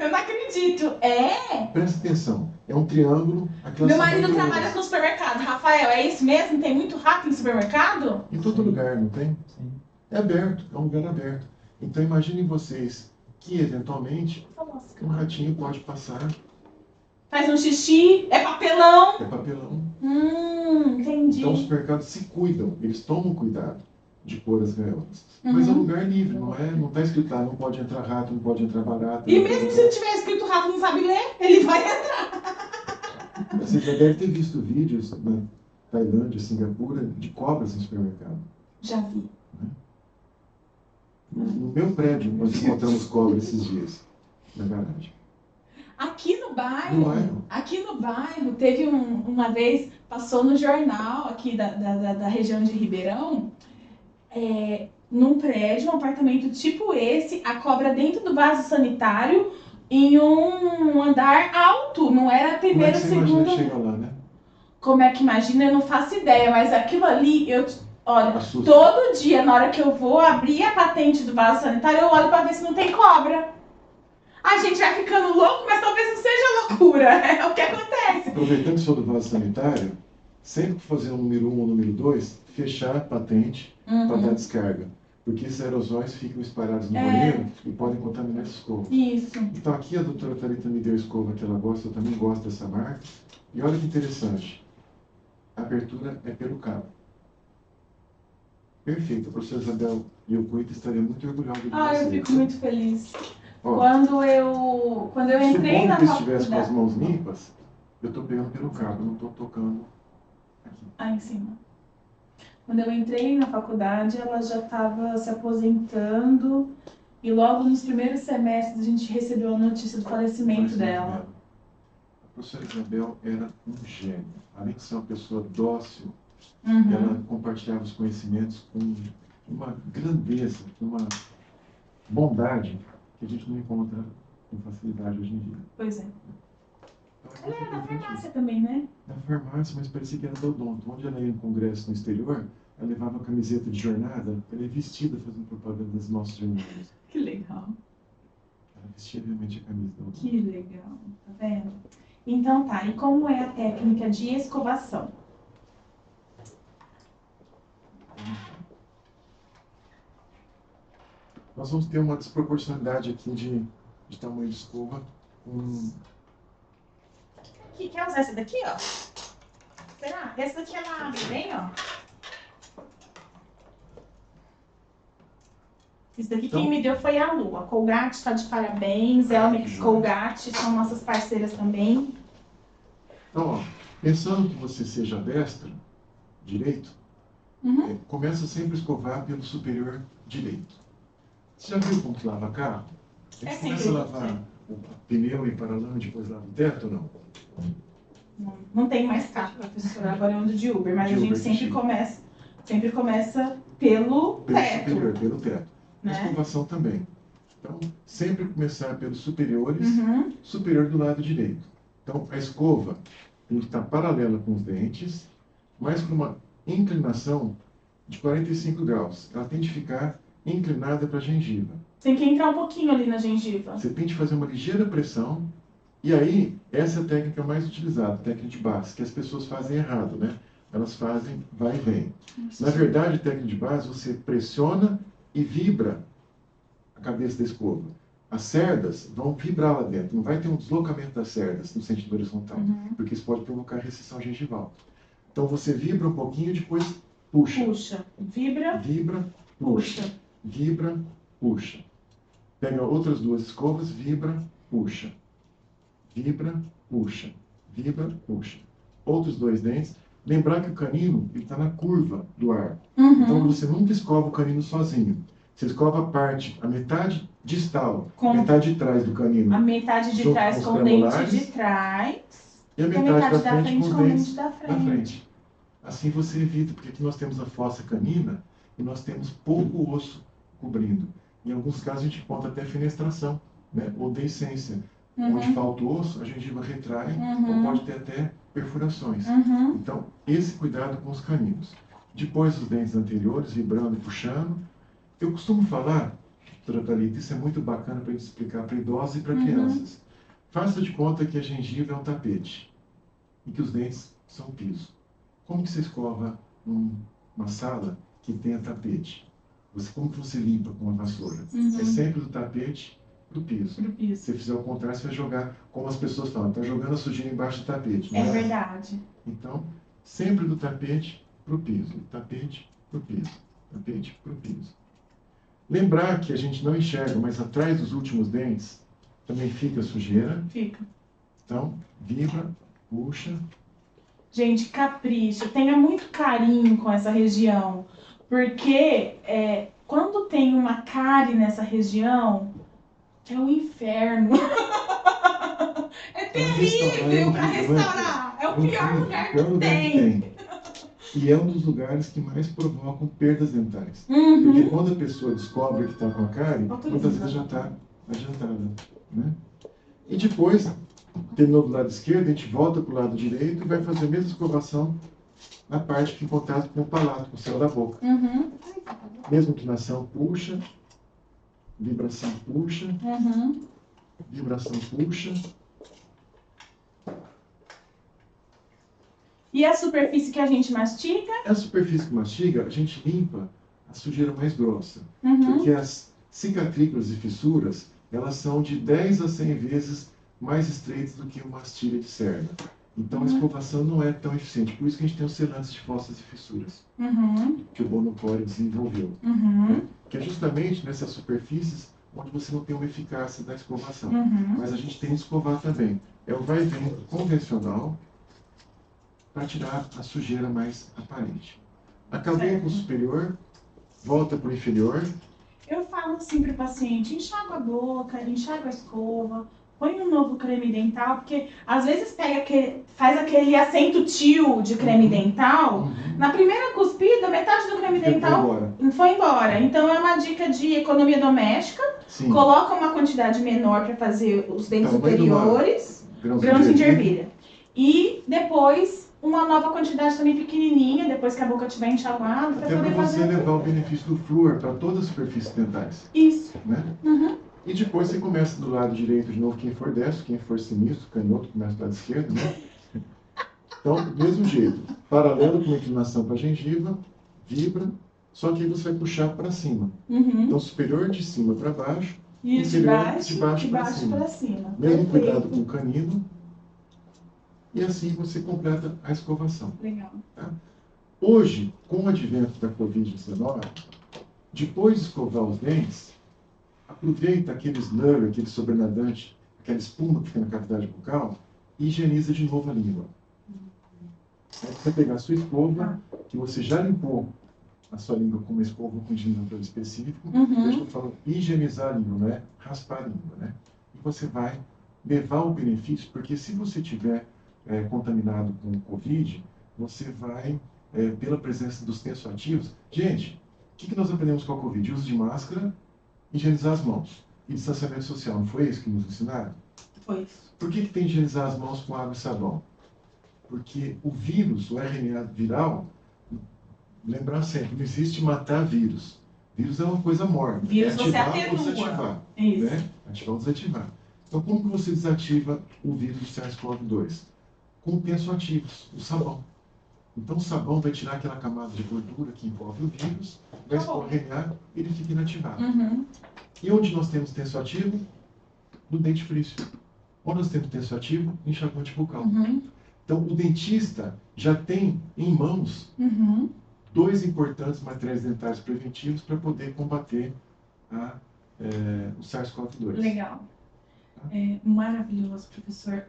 Eu não acredito. Presta atenção. É um triângulo. Meu marido trabalha no supermercado. Rafael, é isso mesmo? Tem muito rato em supermercado? Em todo lugar, não tem? Sim. É aberto, é um lugar aberto. Então imaginem vocês que eventualmente um ratinho pode passar. Faz um xixi, é papelão. É papelão. Entendi. Então os supermercados se cuidam, eles tomam cuidado de pôr as gaiolas. Mas é um lugar livre, não está escrito lá, não pode entrar rato, não pode entrar barata. E mesmo se tiver escrito rato não sabe ler, ele vai Você já deve ter visto vídeos na Tailândia, Singapura, de cobras em supermercado. Já vi. No meu prédio, nós encontramos cobras esses dias, na garagem. Aqui no bairro, teve uma vez, passou no jornal aqui da região de Ribeirão, num prédio, um apartamento tipo esse, a cobra dentro do vaso sanitário, em um andar alto, não era primeiro, Como é que você segundo. imagina que chega lá, né? Como é que imagina? Eu não faço ideia, mas aquilo ali, olha, Assusta. todo dia, na hora que eu vou abrir a patente do vaso sanitário, eu olho pra ver se não tem cobra. A gente vai ficando louco, mas talvez não seja loucura. É o que acontece. Aproveitando que sou do vaso sanitário, sempre que fazer o número 1 ou o número 2, fechar a patente para dar descarga. Porque esses aerosóis ficam espalhados no banheiro e podem contaminar essa escova. Isso. Então aqui a doutora Thalita me deu a escova que ela gosta, eu também gosto dessa marca. E olha que interessante, a abertura é pelo cabo. Perfeito, a professora Isabel e o Coito estaria muito orgulhosa de você. Eu fico muito feliz. Ó, Quando eu entrei na supondo que estivesse com as faculdade... mãos limpas, eu estou pegando pelo cabo, não estou tocando aqui. Em cima. Quando eu entrei na faculdade, ela já estava se aposentando e logo nos primeiros semestres a gente recebeu a notícia do falecimento dela. A professora Isabel era um gênio. Além de ser uma pessoa dócil, ela compartilhava os conhecimentos com uma grandeza, com uma bondade que a gente não encontra com facilidade hoje em dia. Pois é. Então, Ela era da farmácia também, né? Na farmácia, mas parecia que era da odonto. Onde ela ia em congresso no exterior, ela levava a camiseta de jornada, ela é vestida fazendo propaganda das nossas jornadas. Que legal. Ela vestia realmente a camisa da odonto. Que legal. Tá vendo? Então tá, e como é a técnica de escovação? Nós vamos ter uma desproporcionalidade aqui de tamanho de escova. Quer usar essa daqui, ó? Será? Essa daqui ela abre bem, ó. Isso daqui Então, quem me deu foi a Lu. A Colgate está de parabéns. Elmex, Colgate são nossas parceiras também. Então, ó, pensando que você seja destro, direito, começa sempre a escovar pelo superior direito. Você já viu como que lava carro? A gente começa a lavar o pneu e paralama e depois lava o teto ou não? Não tem mais carro, professora. Agora eu ando de Uber, mas De a gente Uber, sempre começa pelo teto. Superior, pelo teto. Né? A escovação também. Então, sempre começar pelos superiores, superior do lado direito. Então, a escova tem que estar paralela com os dentes, mas com uma inclinação de 45 graus. Ela tem que ficar inclinada para a gengiva. Tem que entrar um pouquinho ali na gengiva. Você tem que fazer uma ligeira pressão. E aí, essa é a técnica mais utilizada, a técnica de base, que as pessoas fazem errado, né? Elas fazem vai e vem. Na verdade, a técnica de base, você pressiona e vibra a cabeça da escova. As cerdas vão vibrar lá dentro, não vai ter um deslocamento das cerdas no sentido horizontal, porque isso pode provocar recessão gengival. Então você vibra um pouquinho e depois puxa. Puxa. Vibra. Vibra, puxa. Vibra, puxa. Pega outras duas escovas, vibra, puxa. Vibra, puxa. Vibra, puxa. Outros dois dentes. Lembrar que o canino está na curva do ar. Então você nunca escova o canino sozinho. Você escova a metade distal, a metade de trás do canino. A metade de trás com o dente de trás. E a metade da frente com o dente da da frente. Assim você evita, porque aqui nós temos a fossa canina e nós temos pouco osso cobrindo. Em alguns casos a gente encontra até fenestração, né? Ou deiscência. Onde falta o osso, a gengiva retrai ou pode ter até perfurações. Então, esse cuidado com os caninos. Depois os dentes anteriores, vibrando e puxando. Eu costumo falar, doutora Thalita, isso é muito bacana para a gente explicar para idosos e para crianças. Faça de conta que a gengiva é um tapete e que os dentes são o piso. Como que você escova uma sala que tenha tapete? Como que você limpa com uma vassoura? É sempre do tapete do piso. Se você fizer o contrário, você vai jogar, como as pessoas falam, está jogando a sujeira embaixo do tapete. É verdade. Então, sempre do tapete para o piso, tapete para o piso, tapete para o piso. Lembrar que a gente não enxerga, mas atrás dos últimos dentes também fica sujeira. Fica. Então, vibra, puxa. Gente, capricha, tenha muito carinho com essa região, porque quando tem uma cárie nessa região, é um inferno. É terrível para restaurar. É o pior lugar que tem. E é um dos lugares que mais provocam perdas dentais. Uhum. Porque quando a pessoa descobre que está com a cárie, muitas vezes já está adiantada. Né? E depois, terminou do lado esquerdo, a gente volta para o lado direito e vai fazer a mesma escovação na parte que em contato com o palato, com o céu da boca. Uhum. Mesma inclinação, puxa. Vibração, puxa. Uhum. Vibração, puxa. E a superfície que a gente mastiga? A superfície que mastiga, a gente limpa a sujeira mais grossa. Uhum. Porque as cicatrículas e fissuras, elas são de 10 a 100 vezes mais estreitas do que uma astilha de cerda. Então a escovação não é tão eficiente. Por isso que a gente tem os selantes de fossas e fissuras. Uhum. Que o Bonocore desenvolveu. Uhum. Que é justamente nessas superfícies onde você não tem uma eficácia da escovação. Uhum. Mas a gente tem que escovar também. É o vai e vem convencional para tirar a sujeira mais aparente. Acabou com o superior, volta para o inferior. Eu falo assim para o paciente, enxágua a boca, enxágua a escova, põe um novo creme dental, porque às vezes faz aquele acento tio de creme dental, na primeira cuspida, metade do creme dental foi embora. Então é uma dica de economia doméstica. Sim. Coloca uma quantidade menor para fazer os dentes superiores, grãozinho de ervilha. E depois uma nova quantidade também pequenininha, depois que a boca estiver enxaguada, para poder fazer. Até para você levar o benefício do flúor para todas as superfícies dentais. Isso. Né? Uhum. E depois você começa do lado direito de novo, quem for destro, quem for sinistro, canhoto, começa do lado esquerdo, né? Então, do mesmo jeito, paralelo com a inclinação para a gengiva, vibra, só que aí você vai puxar para cima. Uhum. Então, superior de cima para baixo, e inferior de baixo para cima. Mesmo cuidado com o canino. E assim você completa a escovação. Legal. Tá? Hoje, com o advento da Covid-19, depois de escovar os dentes, aproveita aquele slur, aquele sobrenadante, aquela espuma que fica na cavidade bucal e higieniza de novo a língua. Aí você pegar a sua escova, que você já limpou a sua língua com uma escova com higienizador específico, eu estou falando higienizar a língua, não é raspar a língua, né? E você vai levar o benefício, porque se você tiver contaminado com o Covid, você vai, pela presença dos tensoativos... Gente, o que nós aprendemos com a Covid? Uso de máscara, higienizar as mãos. E distanciamento social, não foi isso que nos ensinaram? Foi. Por que tem que higienizar as mãos com água e sabão? Porque o vírus, o RNA viral, lembrar sempre, não existe matar vírus. Vírus é uma coisa morta. Vírus você ativar ou desativar. Isso. Né? Ativar ou desativar. Então, como que você desativa o vírus do SARS-CoV-2? Com tensoativos, o sabão. Então o sabão vai tirar aquela camada de gordura que envolve o vírus, vai escorregar e ele fica inativado. E onde nós temos tensoativo? No dentifrício. Onde nós temos tensoativo? Enxaguante bucal. Então o dentista já tem em mãos 2 importantes materiais dentários preventivos para poder combater o SARS-CoV-2. Legal. Maravilhoso, professor.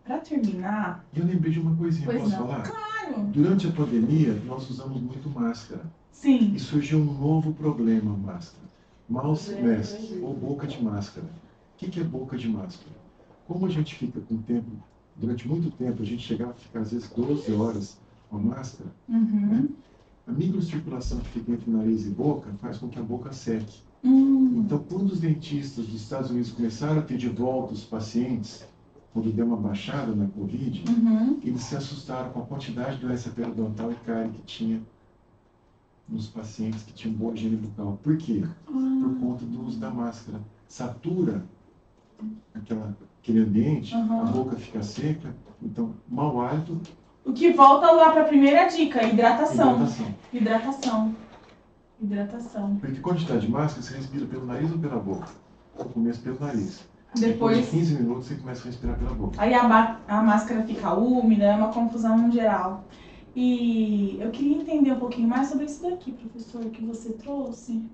Para terminar... Eu lembrei de uma coisinha, posso falar? Claro! Durante a pandemia, nós usamos muito máscara. Sim. E surgiu um novo problema, máscara. Mouse mask, ou boca de máscara. O que é boca de máscara? Como a gente fica com tempo, durante muito tempo, a gente chegava a ficar às vezes 12 horas com a máscara, né? A microcirculação que fica entre nariz e boca faz com que a boca seque. Então, quando os dentistas dos Estados Unidos começaram a ter de volta os pacientes, quando deu uma baixada na Covid, eles se assustaram com a quantidade de doença periodontal e cárie que tinha nos pacientes que tinham boa higiene bucal. Por quê? Por conta do uso da máscara. Satura aquele ambiente, a boca fica seca, então, mau hálito. O que volta lá para a primeira dica, hidratação. Hidratação. Porque quando a gente está de máscara, você respira pelo nariz ou pela boca? No começo pelo nariz. Depois de 15 minutos você começa a respirar pela boca. Aí a máscara fica úmida, é uma confusão geral. E eu queria entender um pouquinho mais sobre isso daqui, professor, que você trouxe,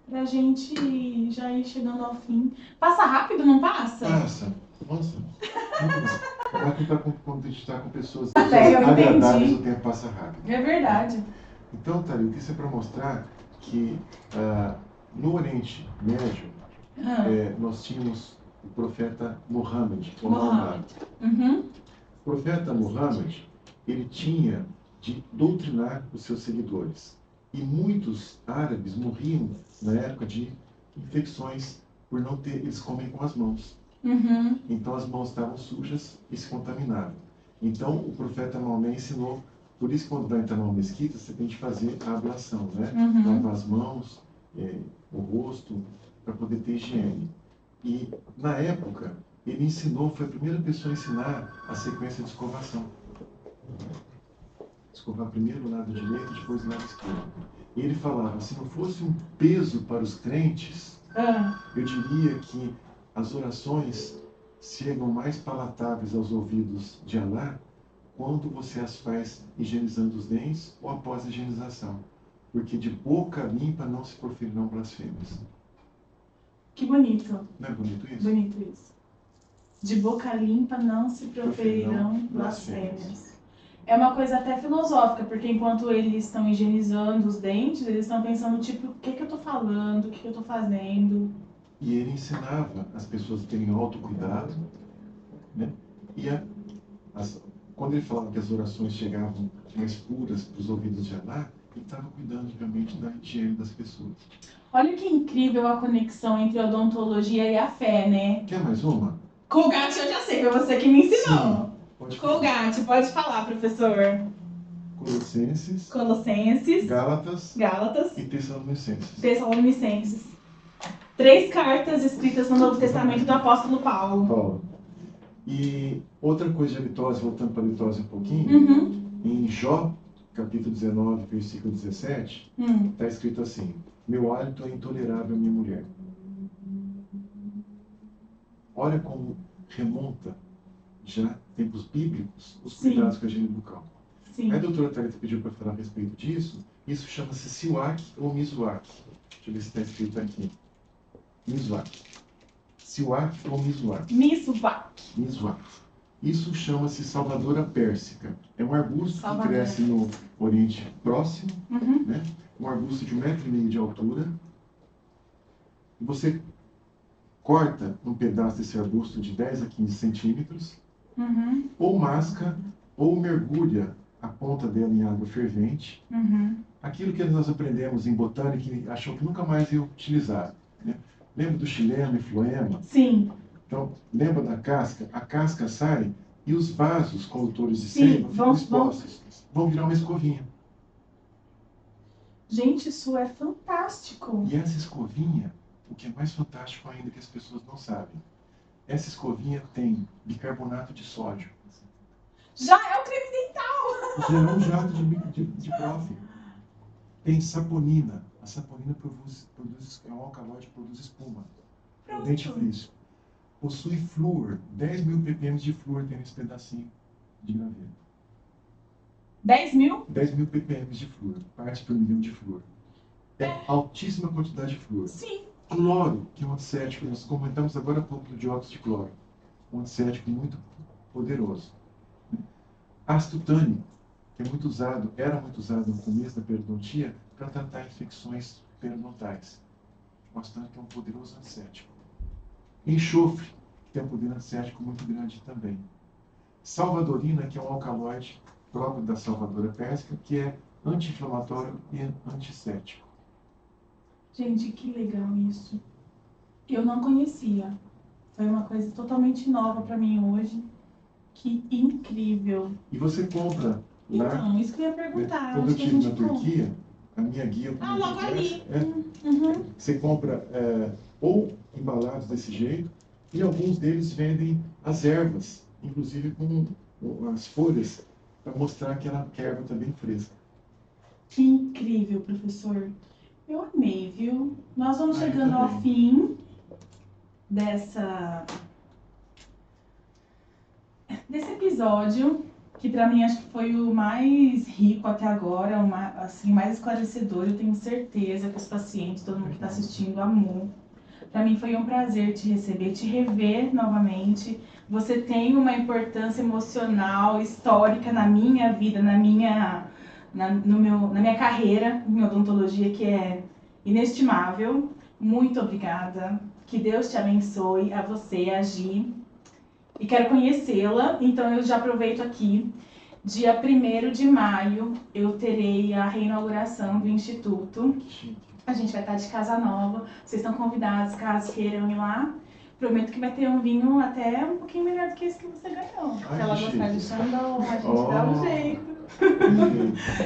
pra gente já ir chegando ao fim. Passa rápido, não passa? Passa. Nossa. Muito bom. Quando a gente está com pessoas eu agradáveis, entendi. o tempo passa rápido. É verdade. Então, Thalita, isso é para mostrar que no Oriente Médio, nós tínhamos o profeta Muhammad, ou Maomé. Uhum. O profeta Muhammad, ele tinha de doutrinar os seus seguidores. E muitos árabes morriam na época de infecções por não ter, eles comem com as mãos. Uhum. Então as mãos estavam sujas e se contaminavam. Então o profeta Maomé ensinou, por isso quando vai entrar numa mesquita, você tem que fazer a ablação, né? Uhum. Lavar as mãos, o rosto, para poder ter higiene. E na época, ele ensinou, foi a primeira pessoa a ensinar a sequência de escovação. Escovar primeiro o lado direito, depois o lado esquerdo. E ele falava, se não fosse um peso para os crentes, eu diria que as orações chegam mais palatáveis aos ouvidos de Alá quando você as faz higienizando os dentes ou após a higienização. Porque de boca limpa não se proferirão blasfêmias. Que bonito. Não é bonito isso? Bonito isso. De boca limpa não se proferirão blasfêmias. É uma coisa até filosófica, porque enquanto eles estão higienizando os dentes, eles estão pensando, tipo, o que eu tô falando, o que eu tô fazendo. E ele ensinava as pessoas a terem autocuidado, né? E quando ele falava que as orações chegavam mais puras para os ouvidos de Alá, ele estava cuidando realmente da higiene das pessoas. Olha que incrível a conexão entre a odontologia e a fé, né? Quer mais uma? Colgate eu já sei, foi você que me ensinou. Sim, pode falar. Colgate, pode falar, professor. Colossenses, Gálatas e Tessalonicenses. Tessalonicenses. 3 cartas escritas no Novo Testamento do apóstolo Paulo. E outra coisa de litose, voltando para a litose um pouquinho, em Jó, capítulo 19, versículo 17, está escrito assim, meu hálito é intolerável à minha mulher. Olha como remonta já tempos bíblicos os cuidados com a higiene bucal. Sim. A doutora Thalita pediu para falar a respeito disso. Isso chama-se siwak ou miswak. Deixa eu ver se está escrito aqui. Miswak. Siwak ou miswak? Miswak. Isso chama-se salvadora pérsica. É um arbusto que cresce no Oriente Próximo, né? Um arbusto de 1,5 m de altura. E você corta um pedaço desse arbusto de 10 a 15 centímetros, ou masca, ou mergulha a ponta dela em água fervente. Aquilo que nós aprendemos em botânica e achou que nunca mais ia utilizar. Né? Lembra do xilema e floema? Sim. Então, lembra da casca? A casca sai e os vasos condutores de seiva ficam expostos. Vão virar uma escovinha. Gente, isso é fantástico. E essa escovinha, o que é mais fantástico ainda que as pessoas não sabem, essa escovinha tem bicarbonato de sódio. Já é o creme dental! Já é um jato de prof. Tem saponina. A saponina produz é um alcaloide que produz espuma. É o dentifrício. Possui flúor. 10.000 ppm de flúor tem nesse pedacinho de graveto. 10.000? 10.000 ppm de flúor. Parte por milhão de flúor. É altíssima quantidade de flúor. Sim. Cloro, que é um antisséptico. Nós comentamos agora há pouco do dióxido de cloro. Um antisséptico muito poderoso. Ácido tânico, que é muito usado, era muito usado no começo da periodontia para tratar infecções periodontais. O ácido tânico é um poderoso antisséptico. Enxofre, que tem um poder antisséptico muito grande também. Salvadorina, que é um alcaloide próprio da salvadora pérsica, que é anti-inflamatório e antisséptico. Gente, que legal isso. Eu não conhecia. Foi uma coisa totalmente nova para mim hoje. Que incrível. E você compra lá... Então, isso que eu ia perguntar. Quando eu estive na Turquia, a minha guia... logo ali. Você compra ou embalados desse jeito, e alguns deles vendem as ervas, inclusive com as folhas, para mostrar que a erva está bem fresca. Que incrível, professor. Eu amei, viu? Nós vamos chegando eu ao também. fim desse episódio. que para mim acho que foi o mais rico até agora, assim, mais esclarecedor. Eu tenho certeza que os pacientes, todo mundo que está assistindo, amou. Para mim foi um prazer te receber, te rever novamente. Você tem uma importância emocional, histórica na minha vida, na minha carreira em odontologia, que é inestimável. Muito obrigada. Que Deus te abençoe, a você, a Gi. E quero conhecê-la, então eu já aproveito aqui. Dia 1º de maio eu terei a reinauguração do Instituto. A gente vai estar de casa nova. Vocês estão convidados, caso queiram ir lá. Prometo que vai ter um vinho até um pouquinho melhor do que esse que você ganhou. Se ela gostar de Chandon, a gente dá um jeito.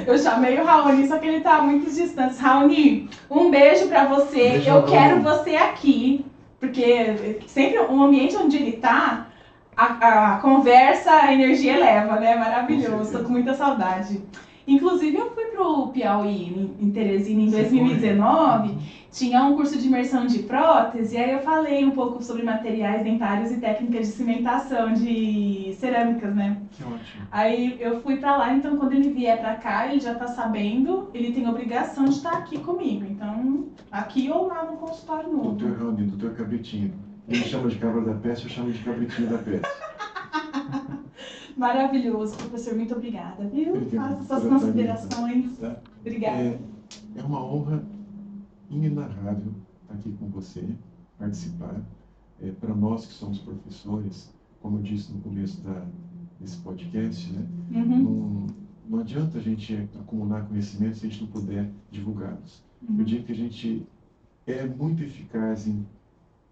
Eu chamei o Raoni, só que ele tá a muitos distantes. Raoni, um beijo pra você. Beijo, eu quero Raoni. você aqui, porque sempre o ambiente onde ele tá, a conversa, a energia eleva, né? Maravilhoso, tô com muita saudade. Inclusive, eu fui pro Piauí, em Teresina, em 2019, tinha um curso de imersão de prótese, e aí eu falei um pouco sobre materiais dentários e técnicas de cimentação de cerâmicas, né? Que ótimo. Aí eu fui pra lá, então quando ele vier pra cá, ele já tá sabendo, ele tem obrigação de estar aqui comigo. Então, aqui ou lá no consultório novo. Doutor Raoni, doutor Cabritinho. Ele chama de cabra da peste, eu chamo de cabritinho da peste. Maravilhoso, professor, muito obrigada, viu? Obrigado, Faça suas doutora considerações. Tá? Obrigada. É uma honra inenarrável estar aqui com você, participar. Para nós que somos professores, como eu disse no começo desse podcast, né? Não adianta a gente acumular conhecimentos se a gente não puder divulgá-los. Eu digo que a gente é muito eficaz em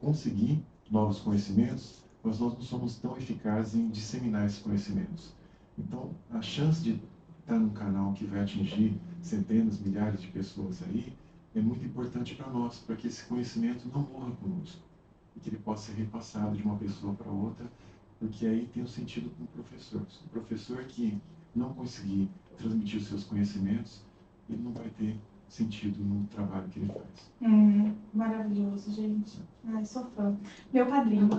conseguir novos conhecimentos, mas nós não somos tão eficazes em disseminar esses conhecimentos. Então, a chance de estar num canal que vai atingir centenas, milhares de pessoas aí, é muito importante para nós, para que esse conhecimento não morra conosco, e que ele possa ser repassado de uma pessoa para outra, porque aí tem um sentido com o professor. Se o professor que não conseguir transmitir os seus conhecimentos, ele não vai ter sentido no trabalho que ele faz. Maravilhoso, gente. Ai, sou fã. Meu padrinho.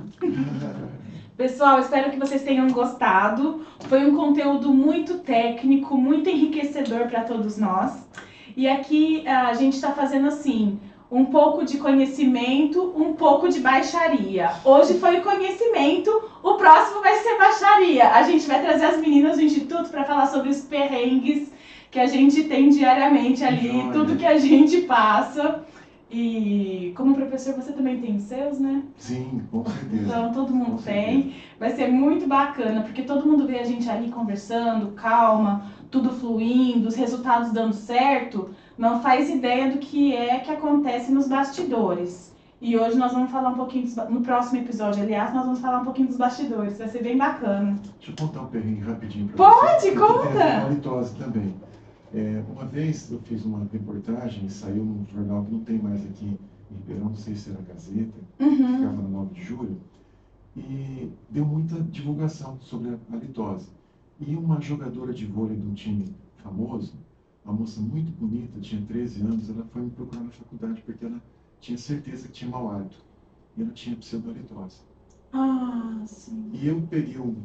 Pessoal, espero que vocês tenham gostado. Foi um conteúdo muito técnico, muito enriquecedor para todos nós. E aqui a gente está fazendo assim, um pouco de conhecimento, um pouco de baixaria. Hoje foi o conhecimento, o próximo vai ser baixaria. A gente vai trazer as meninas do Instituto para falar sobre os perrengues que a gente tem diariamente ali, tudo que a gente passa. E como professor você também tem os seus, né? Sim, com certeza. Então todo mundo tem. Vai ser muito bacana, porque todo mundo vê a gente ali conversando, calma, tudo fluindo, os resultados dando certo, não faz ideia do que acontece nos bastidores. E hoje nós vamos falar um pouquinho, no próximo episódio, aliás, nós vamos falar um pouquinho dos bastidores, vai ser bem bacana. Deixa eu contar um perrengue rapidinho para você. Pode, conta! Tem a halitose também. Uma vez eu fiz uma reportagem, saiu num jornal que não tem mais aqui em Ribeirão, não sei se era Gazeta, ficava no 9 de julho, e deu muita divulgação sobre a halitose. E uma jogadora de vôlei de um time famoso, uma moça muito bonita, tinha 13 anos, ela foi me procurar na faculdade porque ela tinha certeza que tinha mau hálito. E ela tinha pseudohalitose. Ah, sim. E eu peguei um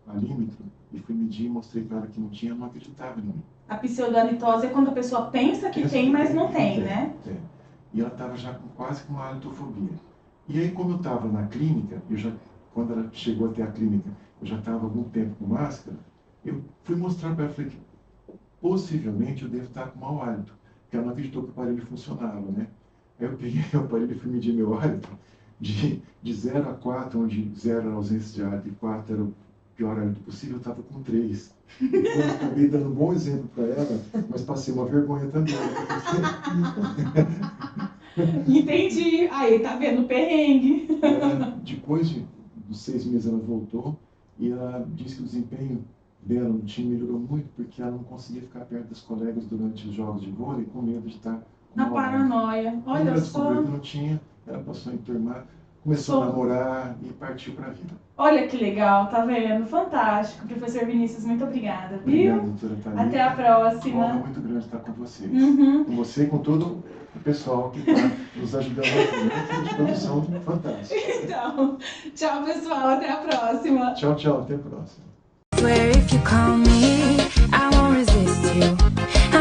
alímetro e fui medir e mostrei para ela que não tinha, não acreditava em mim. A pseudohalitose é quando a pessoa pensa que tem, mas não tem, né? E ela estava já quase com uma halitofobia. E aí, como eu estava na clínica, quando ela chegou até a clínica, eu já estava há algum tempo com máscara, eu fui mostrar para ela, falei que possivelmente eu devo estar com mau hálito, porque ela não acreditou que o aparelho funcionava, né? Aí eu peguei o aparelho e fui medir meu hálito, de 0 a 4, onde 0 era a ausência de hálito e 4 era o pior hálito possível, eu estava com 3. Depois eu acabei dando um bom exemplo para ela, mas passei uma vergonha também. Entendi. Aí, tá vendo o perrengue. Depois dos 6 meses ela voltou e ela disse que o desempenho dela no time melhorou muito porque ela não conseguia ficar perto dos colegas durante os jogos de vôlei com medo de estar com A paranoia. Quando Olha ela descobriu só. que não tinha, ela passou a enturmar, começou a namorar e partiu para a vida. Olha que legal, tá vendo? Fantástico. Professor Vinícius, muito obrigada, viu? Obrigado, doutora Thalita. Até a próxima. Uma honra muito grande estar com vocês. Com você e com todo o pessoal que está nos ajudando aqui. De produção fantástica. Então, tchau, pessoal. Até a próxima. Tchau, tchau. Até a próxima. Swear if you call me, I won't resist you.